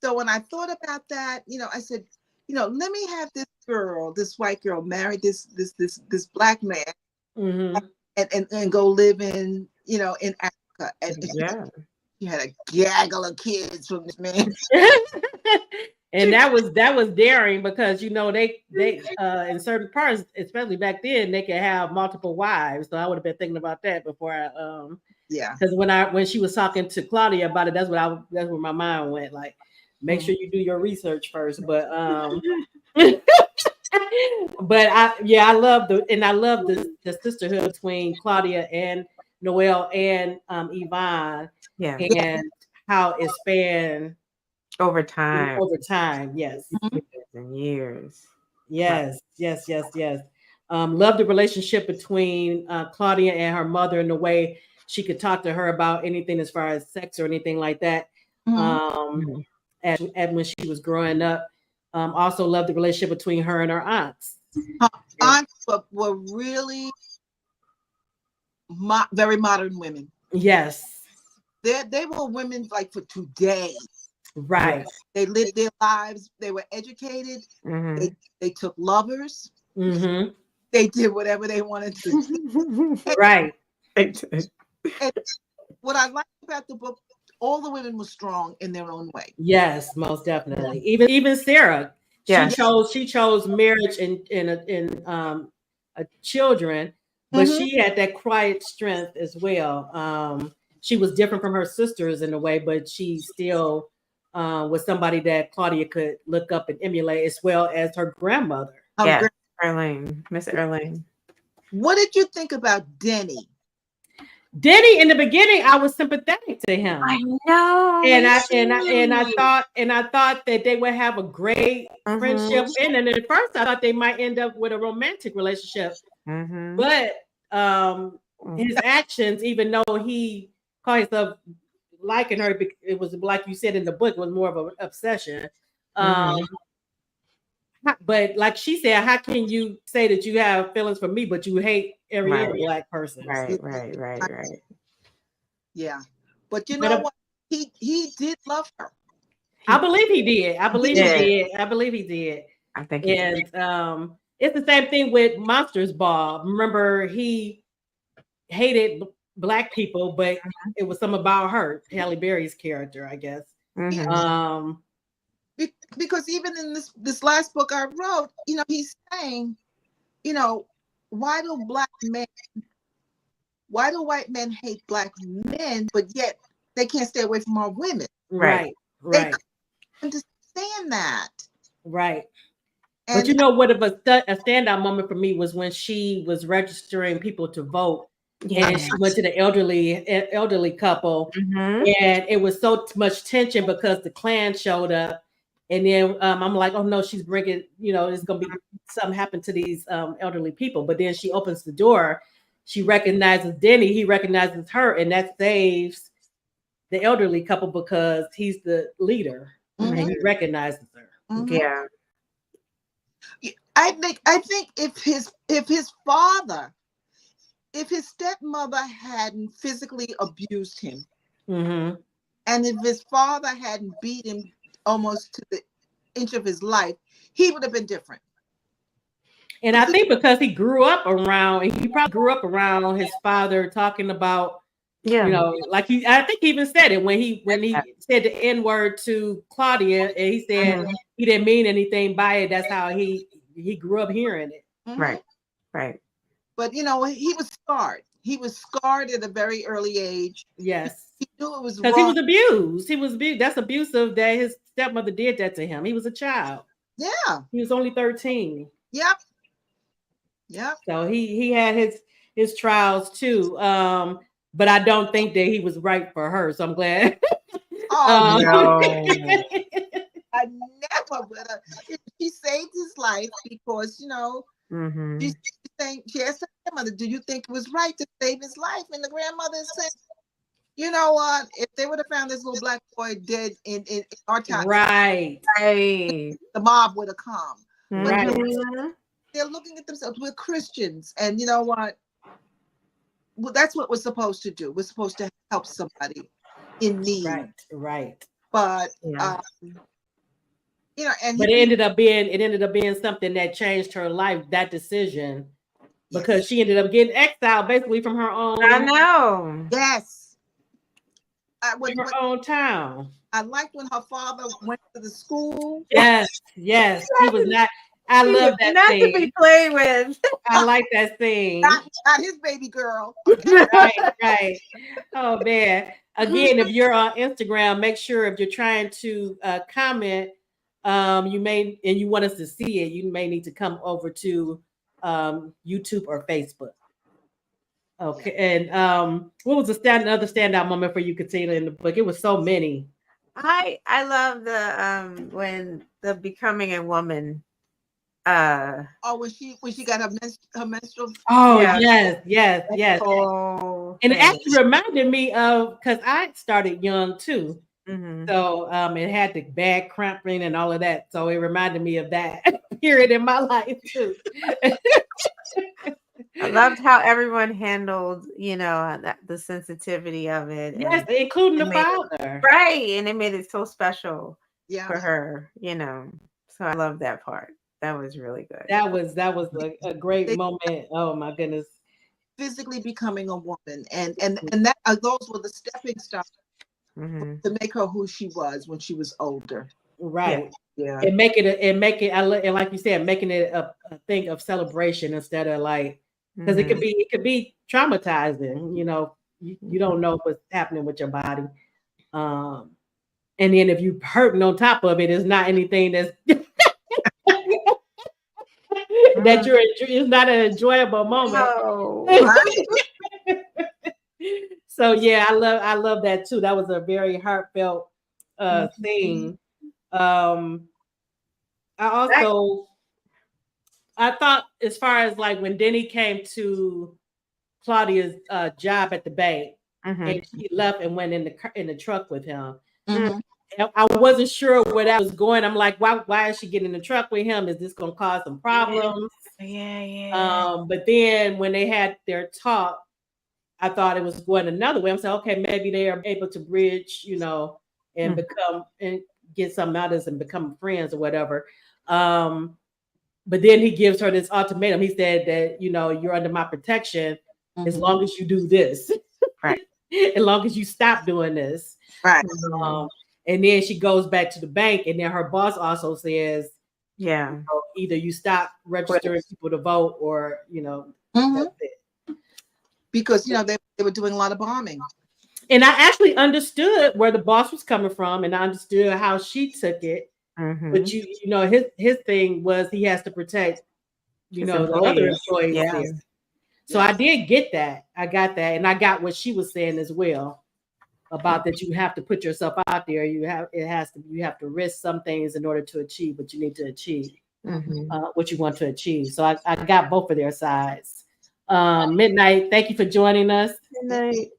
So when I thought about that, I said, let me have this white girl marry this black man, and go live in Africa. And she had a gaggle of kids from this man. And that was daring because they in certain parts, especially back then, they could have multiple wives. So I would have been thinking about that before I because when she was talking to Claudia about it, that's where my mind went. Like, make sure you do your research first. But but I love the sisterhood between Claudia and Noelle and Yvonne, and how it spanned over time. Yes. And years. Yes. Love the relationship between Claudia and her mother in the way she could talk to her about anything as far as sex or anything like that. And when she was growing up. Also love the relationship between her and her aunts. Aunts were really very modern women. Yes. They were women like for today. Right. They lived their lives. They were educated. They took lovers. They did whatever they wanted to do. Right. And what I like about the book, all the women were strong in their own way. Yes, most definitely. Even Sarah, she chose marriage and children, but she had that quiet strength as well. She was different from her sisters in a way, but she still was somebody that Claudia could look up and emulate, as well as her grandmother. Miss Erling. What did you think about Denny? Denny, in the beginning, I was sympathetic to him. I know, and I thought that they would have a great friendship. And at first, I thought they might end up with a romantic relationship. But his actions, even though he called himself liking her, it was like you said in the book, it was more of an obsession. But like she said, how can you say that you have feelings for me, but you hate every other black person? Right. Yeah. But you know what? He did love her. I believe he did. I believe he did. I think and it's the same thing with Monsters Ball. Remember, he hated black people, but it was something about her, Halle Berry's character, I guess. Because even in this last book I wrote, he's saying, why do white men hate black men, but yet they can't stay away from our women? Right. understand that. Right. And But you know what? A standout moment for me was when she was registering people to vote, and she went to the elderly couple, and it was so much tension because the Klan showed up, and then I'm like, oh no, she's bringing, it's gonna be something happen to these elderly people. But then she opens the door, she recognizes Denny, he recognizes her, and that saves the elderly couple because he's the leader and he recognizes her. Yeah. I think if his stepmother hadn't physically abused him, and if his father hadn't beat him almost to the inch of his life, he would have been different. And I think because he probably grew up around his father talking about, like I think he even said it when he said the N-word to Claudia, and he said he didn't mean anything by it. That's how he grew up hearing it. Right. But he was scarred. He was scarred at a very early age. Yes. He knew it was because he was abused. He was abused. That's abusive that his stepmother did that to him. He was a child. Yeah. He was only 13. Yep. So he had his trials too. But I don't think that he was right for her. So I'm glad. Oh no. I never would have. She saved his life because she's saying, she asked her grandmother, "Do you think it was right to save his life?" And the grandmother said, "You know what? If they would have found this little black boy dead in our time, right, the mob would have come." Right. They're looking at themselves. We're Christians, and you know what? Well, that's what we're supposed to do. We're supposed to help somebody in need. Right. But and but it ended up being something that changed her life. That decision, because she ended up getting exiled basically from her own. I know. Yes. Her own town. I liked when her father went to the school. Yes. He was not. I love that not scene. to be played with. I like that scene. Not his baby girl. Right. Oh man. Again, if you're on Instagram, make sure if you're trying to comment, you want us to see it, you may need to come over to YouTube or Facebook. Okay. And what was another standout moment for you, Katina, in the book? It was so many. I love the when the becoming a woman. When she got her menstrual. Oh yes. And it actually reminded me of, because I started young too. So it had the bad cramping and all of that. So it reminded me of that period in my life too. I loved how everyone handled, the sensitivity of it. Yes, including the father. Right. And it made it so special for her, So I love that part. That was really good. That was a great moment. Oh my goodness. Physically becoming a woman. And that those were the stepping stones to make her who she was when she was older. Right. Yeah. And make it like you said, making it a thing of celebration instead of like, because it could be traumatizing, you don't know what's happening with your body. And then if you hurting on top of it, it's not anything that's that it's not an enjoyable moment. No. So yeah, I love that too. That was a very heartfelt thing. I thought, as far as like when Denny came to Claudia's job at the bank, and she left and went in the truck with him. I wasn't sure where that was going. I'm like, why is she getting in the truck with him? Is this going to cause some problems? Yeah. But then when they had their talk, I thought it was going another way. I'm saying, okay, maybe they are able to bridge, and become and get something out of this and become friends or whatever. But then he gives her this ultimatum. He said that, you're under my protection as long as you do this. Right. As long as you stop doing this. Right. And then she goes back to the bank, and then her boss also says, either you stop registering people to vote or, that's it. Because, they were doing a lot of bombing. And I actually understood where the boss was coming from, and I understood how she took it. But you know, his thing was he has to protect, you His know, the other employees. employees Yeah. there. So I did get that. I got that, and I got what she was saying as well about that you have to put yourself out there. You have to risk some things in order to achieve what you need to achieve, what you want to achieve. So I got both of their sides. Midnight, thank you for joining us. Good night.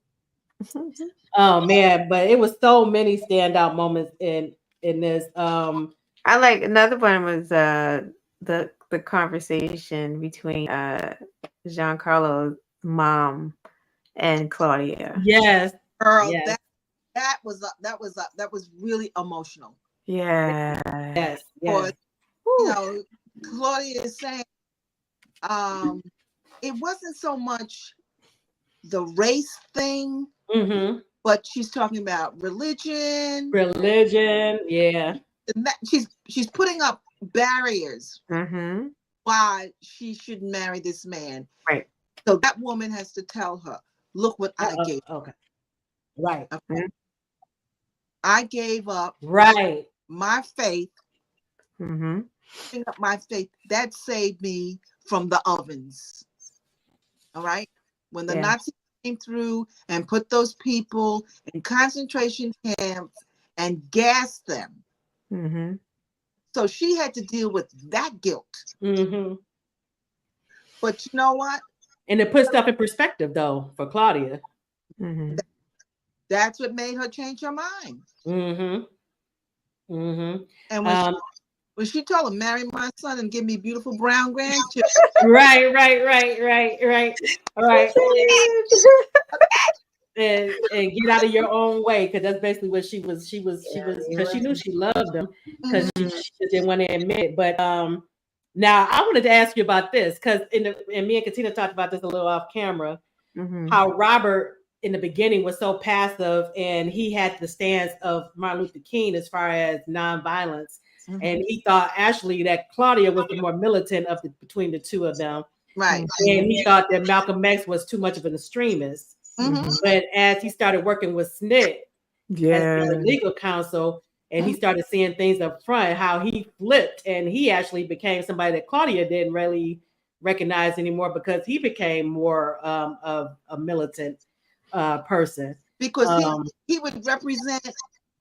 Oh man, but it was so many standout moments in this. I like another one was the conversation between Giancarlo's mom and Claudia. Yes, Girl, yes, that was really emotional. Yeah. yes, Or yes. you know, Claudia is saying, it wasn't so much the race thing, Mm-hmm. but she's talking about religion. Religion, yeah. And that, she's putting up barriers Mm-hmm. why she shouldn't marry this man. Right. So that woman has to tell her, look what I gave. Okay. Right. Okay. I gave up Right. my faith. Giving up my faith, that saved me from the ovens. All right. When the Nazis came through and put those people in concentration camps and gassed them. So she had to deal with that guilt. But you know what? And it puts stuff in perspective, though, for Claudia. That's what made her change her mind. And when she told him, marry my son and give me beautiful brown grandchildren. Right. And get out of your own way, because that's basically what she was because she knew she loved him, because she didn't want to admit it. But now I wanted to ask you about this, because and me and Katina talked about this a little off camera, how Robert in the beginning was so passive, and he had the stance of Martin Luther King as far as nonviolence, and he thought actually that Claudia was the more militant of between the two of them, right? And he thought that Malcolm X was too much of an extremist. But as he started working with SNCC as the legal counsel, and he started seeing things up front, how he flipped, and he actually became somebody that Claudia didn't really recognize anymore, because he became more of a militant person, because he would represent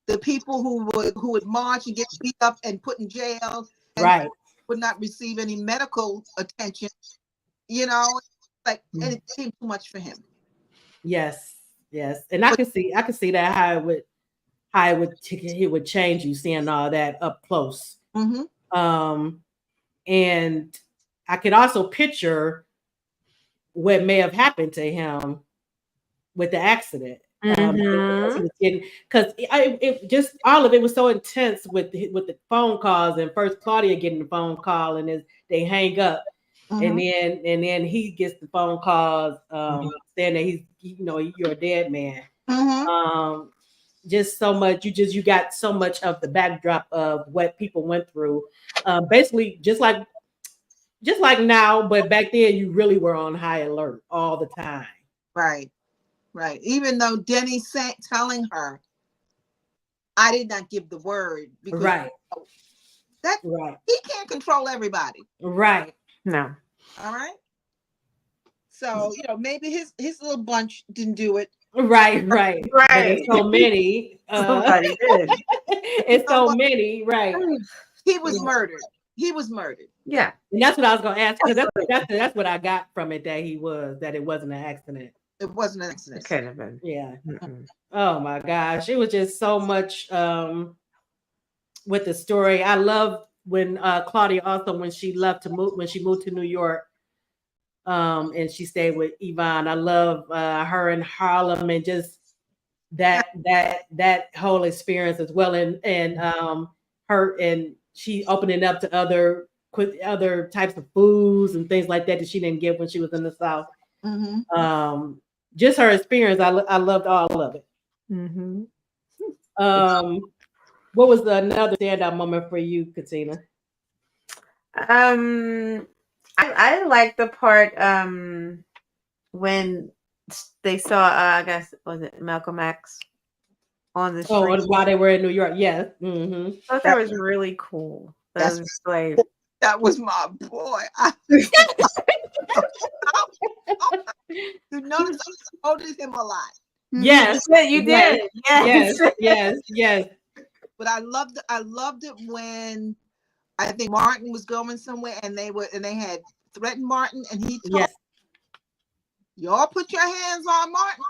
the people who would march and get beat up and put in jail, and right? Would not receive any medical attention, you know, like, and it became too much for him. Yes, and I could see that how it would change you seeing all that up close. And I could also picture what may have happened to him with the accident, because it just all of it was so intense with the phone calls, and first Claudia getting the phone call, and they hang up. And then he gets the phone calls saying that he's, you're a dead man. Just so much, you got so much of the backdrop of what people went through. Basically just like now, but back then you really were on high alert all the time. Right. Even though Denny telling her, I did not give the word, because he can't control everybody. Right. No. All right. So, maybe his little bunch didn't do it. Right. But it's so many. Somebody did. It's so many. Right. He was murdered. Yeah. And that's what I was going to ask, because that's what I got from it, that it wasn't an accident. It wasn't an accident. It could have been. Yeah. Oh my gosh. It was just so much with the story. I love when Claudia also, when she moved to New York, and she stayed with Yvonne. I love her in Harlem, and just that whole experience as well. And her, and she opening up to other types of foods and things like that she didn't get when she was in the South. Just her experience, I loved all of it. What was another standout moment for you, Katina? I like the part when they saw, I guess, was it Malcolm X on the Oh, street? while they were in New York, yes. Mm-hmm. I thought that was really cool. That That's was like, that was my boy. You notice I quoted him a lot. Yes, you yes, did. yes, Yes. yes, yes. But I loved it when I think Martin was going somewhere and they had threatened Martin and he told Yes. y'all put your hands on Martin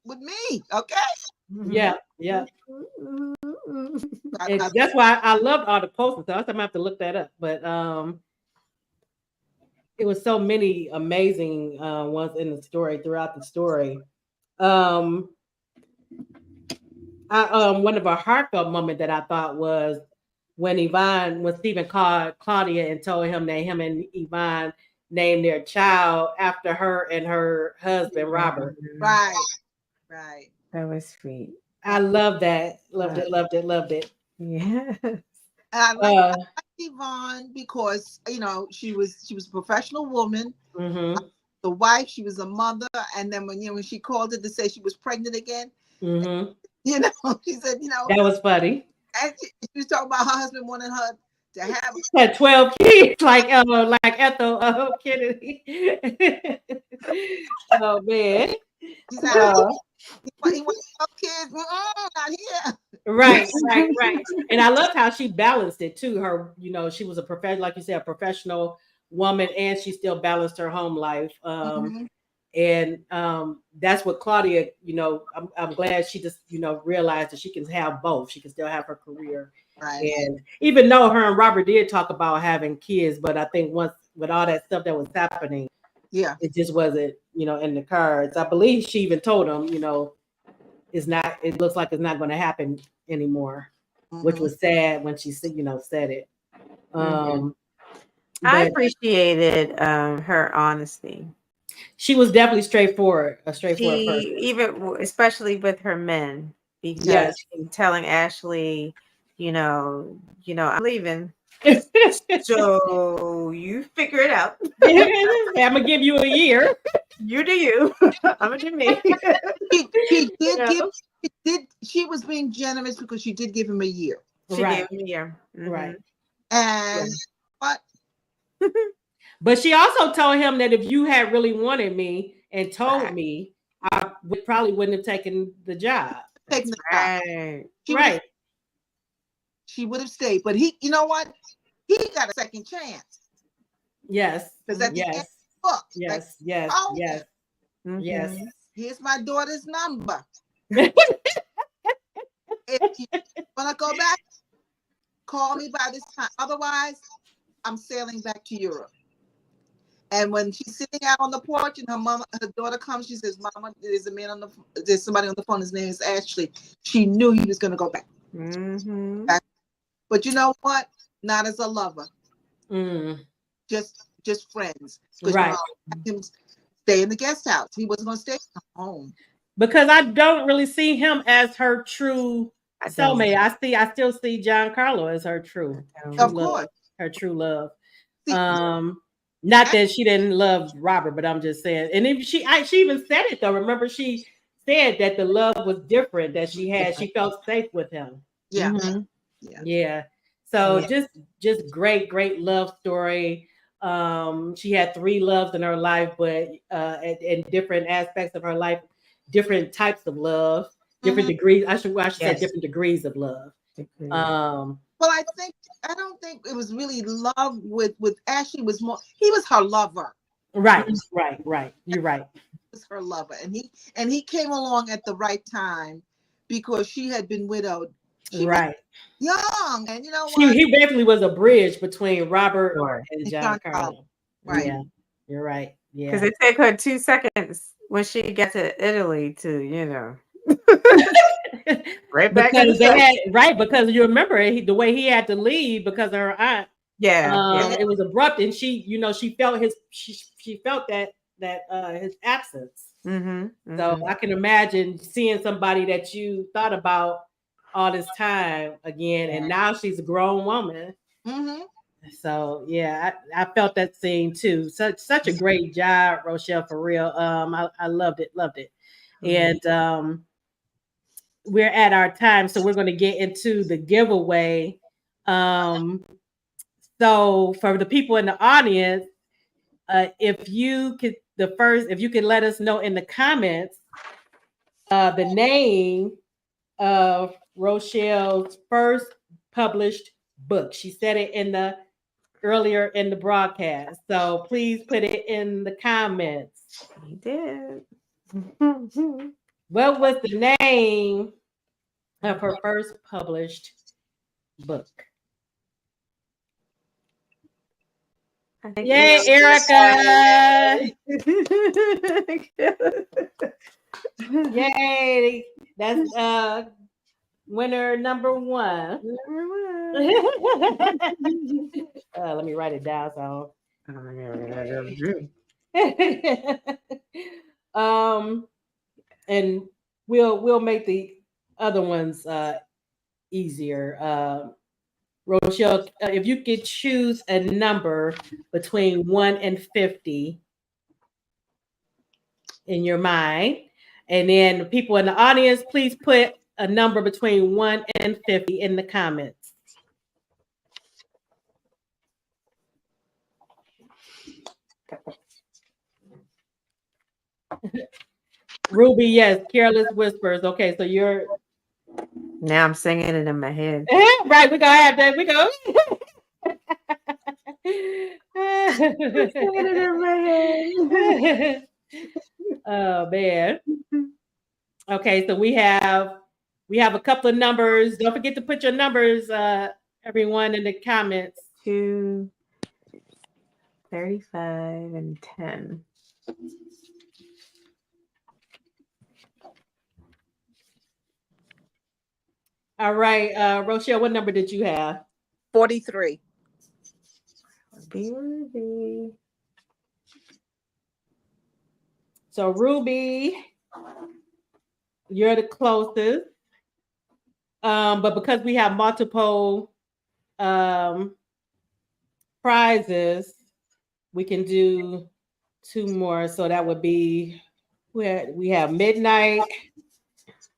with me, okay? Yeah, yeah. I, And I, that's why I loved all the posters. So I'm gonna have to look that up. But it was so many amazing ones in the story throughout the story. Um, one of a heartfelt moment that I thought was when Stephen called Claudia and told him that him and Yvonne named their child after her and her husband Robert. right. That was sweet. I love that. Loved it. Loved it. Loved it. Yeah. And I like Uh, Yvonne because she was a professional woman, mm-hmm, the wife, she was a mother, and then when she called it to say she was pregnant again, mm-hmm. she said, That was funny. and she was talking about her husband wanted her to have. Had 12 kids, like Ethel Kennedy. Oh man. She said he wants 12 kids. Not here. Right, right, right. And I loved how she balanced it too. Her, she was a professional, like you said, a professional woman, and she still balanced her home life. Mhm. And that's what Claudia, I'm glad she just, realized that she can have both. She can still have her career. Right. And even though her and Robert did talk about having kids, but I think once with all that stuff that was happening, Yeah. it just wasn't, in the cards. I believe she even told him, it looks like it's not going to happen anymore, which was sad when she said, said it. I But appreciated her honesty. she was definitely a straightforward She person. even, especially with her men, because Yes. telling Ashley, I'm leaving. So you figure it out. I'm gonna give you a year. You do you. I'm gonna do me. He did she was being generous because she did give him a year. She Right. gave me a year. Mm-hmm. Right. And what? But she also told him that if you had really wanted me and told me, I probably wouldn't have taken the job. Taking the Right. job. She would have stayed. But you know what? He got a second chance. Yes. Because at the end of the book, yes. Yes. Yes. Mm-hmm. Yes. Here's my daughter's number. If you want to go back, call me by this time. Otherwise, I'm sailing back to Europe. And when she's sitting out on the porch and her daughter comes, she says, "Mama, there's somebody on the phone. His name is Ashley." She knew he was going to go back. Mm-hmm. But you know what? Not as a lover. Mm. Just friends. Right. Him stay in the guest house. He wasn't going to stay home. Because I don't really see him as her true soulmate. I still see Giancarlo as her true Of love, course. her true love. Not that she didn't love Robert, but I'm just saying. And if she even said it though. Remember, she said that the love was different that she had. She felt safe with him. Yeah. Mm-hmm. Yeah. So just great love story. She had 3 loves in her life, but in different aspects of her life, different types of love, different degrees. I should say different degrees of love. Well, I don't think it was really love with Ashley. Was more he was her lover. Right. You're right. He was her lover, and he came along at the right time because she had been widowed. She was young, and you know what? He basically was a bridge between Robert and Giancarlo. Right. Yeah, you're right. Yeah. Because it took her 2 seconds when she got to Italy to, right back because you remember the way he had to leave because of her aunt. It was abrupt, and she felt she felt that his absence. Mm-hmm. So I can imagine seeing somebody that you thought about all this time again, and now she's a grown woman. Mm-hmm. So yeah, I felt that scene too. Such a great job, Rochelle, for real. I loved it, loved it. And we're at our time, so we're going to get into the giveaway. Um, so for the people in the audience, if you could let us know in the comments the name of Rochelle's first published book. She said it earlier in the broadcast. So please put it in the comments. He did. What was the name of her first published book? Yay, Erica! Yay! That's winner number one. Let me write it down. So, and we'll make the other ones easier. Rochelle, if you could choose a number between 1 and 50 in your mind, and then the people in the audience, please put a number between 1 and 50 in the comments. Ruby, yes, Careless Whispers. Okay, so you're now I'm singing it in my head. Right, we're gonna have that. We go. Singing it in my head. Oh man. Okay, so we have a couple of numbers. Don't forget to put your numbers, everyone, in the comments. 2, 35, and 10. All right, Rochelle, what number did you have? 43. Be Ruby. So Ruby, you're the closest. But because we have multiple prizes, we can do 2 more. So that would be we have Midnight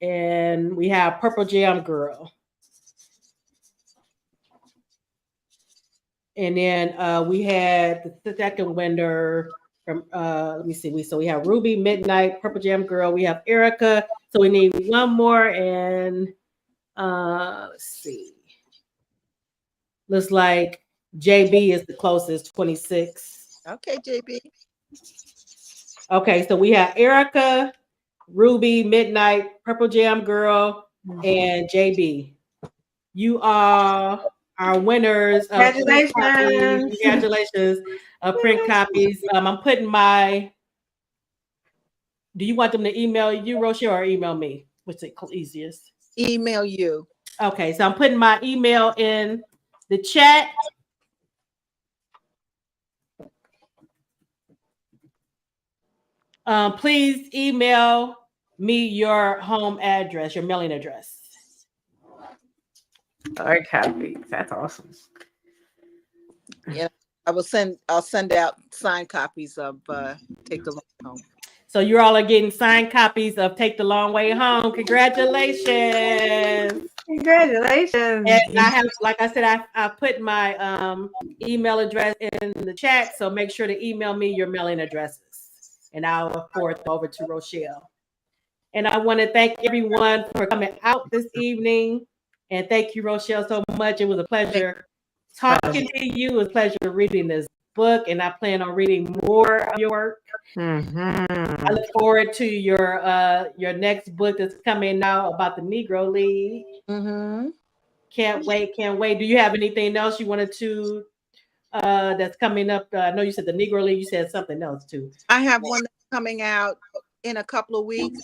and we have Purple Jam Girl. And then we had the second winner from let me see. We have Ruby, Midnight, Purple Jam Girl. We have Erica. So we need one more, and let's see. Looks like JB is the closest, 26. Okay, JB. Okay, so we have Erica, Ruby, Midnight, Purple Jam Girl, and JB. You are our winners of Congratulations. Congratulations of print copies. I'm putting my. Do you want them to email you, Rochelle, or email me? What's the easiest? Email you. Okay, so I'm putting my email in the chat. Please email me your home address, your mailing address. Hard copies. That's awesome. Yeah, I'll send out signed copies of Take the Long Home. So you all are getting signed copies of Take the Long Way Home. Congratulations. Congratulations. And I have, like I said, I put my email address in the chat. So make sure to email me your mailing addresses and I'll forward them over to Rochelle. And I want to thank everyone for coming out this evening. And thank you, Rochelle, so much. It was a pleasure talking to you. It was a pleasure reading this book. And I plan on reading more of your work. I look forward to your next book that's coming out about the Negro League. Can't wait. Do you have anything else you wanted to that's coming up? I know you said the Negro League. You said something else too. I have one that's coming out in a couple of weeks.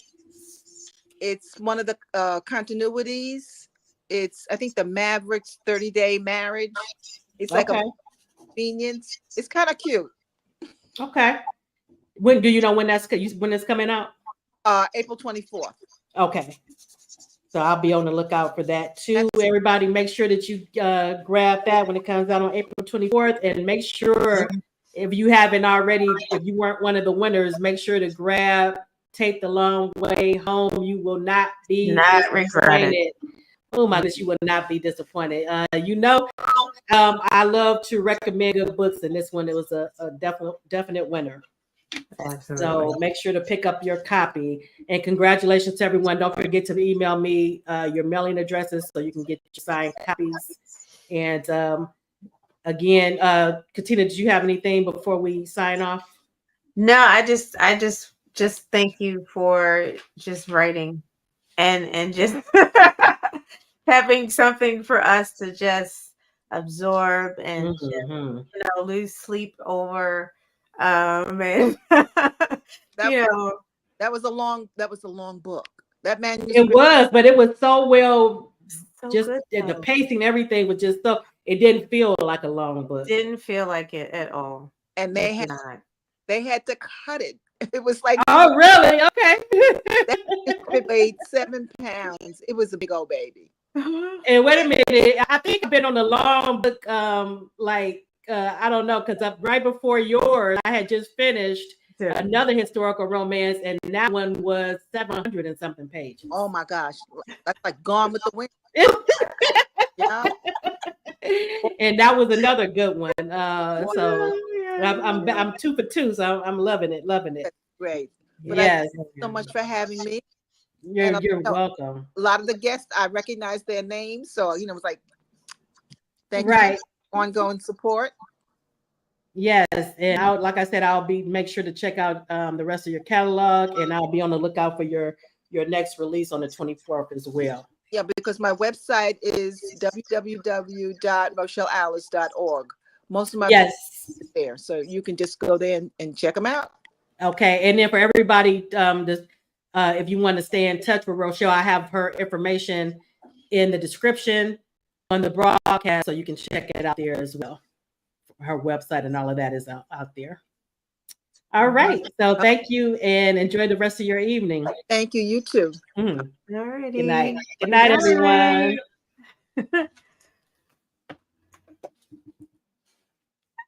It's one of the continuities. It's, I think, the Mavericks 30-day marriage. It's like a convenience. It's kind of cute. Okay. When do you know when it's coming out? April 24th. Okay. So I'll be on the lookout for that too. Everybody, make sure that you grab that when it comes out on April 24th, and make sure if you haven't already, if you weren't one of the winners, make sure to grab Take the Long Way Home. You will not be disappointed. Oh my goodness, you will not be disappointed. I love to recommend good books, and this one, it was a definite winner. Absolutely. So make sure to pick up your copy. And congratulations to everyone. Don't forget to email me your mailing addresses so you can get your signed copies. And again, Katina, did you have anything before we sign off? No, I just thank you for just writing and just having something for us to just absorb and just, lose sleep over. And that was a long book. That manuscript. It was, but it was so well. So just good, the pacing, everything was just so. It didn't feel like a long book. Didn't feel like it at all. And they had to cut it. It was like, oh really? Okay. It weighed 7 pounds. It was a big old baby. And wait a minute, I think I've been on the long book, I don't know, because right before yours, I had just finished another historical romance, and that one was 700 and something pages. Oh my gosh, that's like Gone with the Wind. Yeah. And that was another good one. So I'm 2 for 2, so I'm loving it. That's great. But yes. Thank you so much for having me. You're welcome. A lot of the guests, I recognize their names, so it was like, thank you for ongoing support. Yes, and like I said, make sure to check out the rest of your catalog, and I'll be on the lookout for your next release on the 24th as well. Yeah, because my website is www.rochellealers.org. Most of my books are there, so you can just go there and check them out. Okay, and then for everybody, if you want to stay in touch with Rochelle, I have her information in the description on the broadcast, so you can check it out there as well. Her website and all of that is out there. All right. So thank you and enjoy the rest of your evening. Thank you. You too. All righty. Good night. Good night, everyone.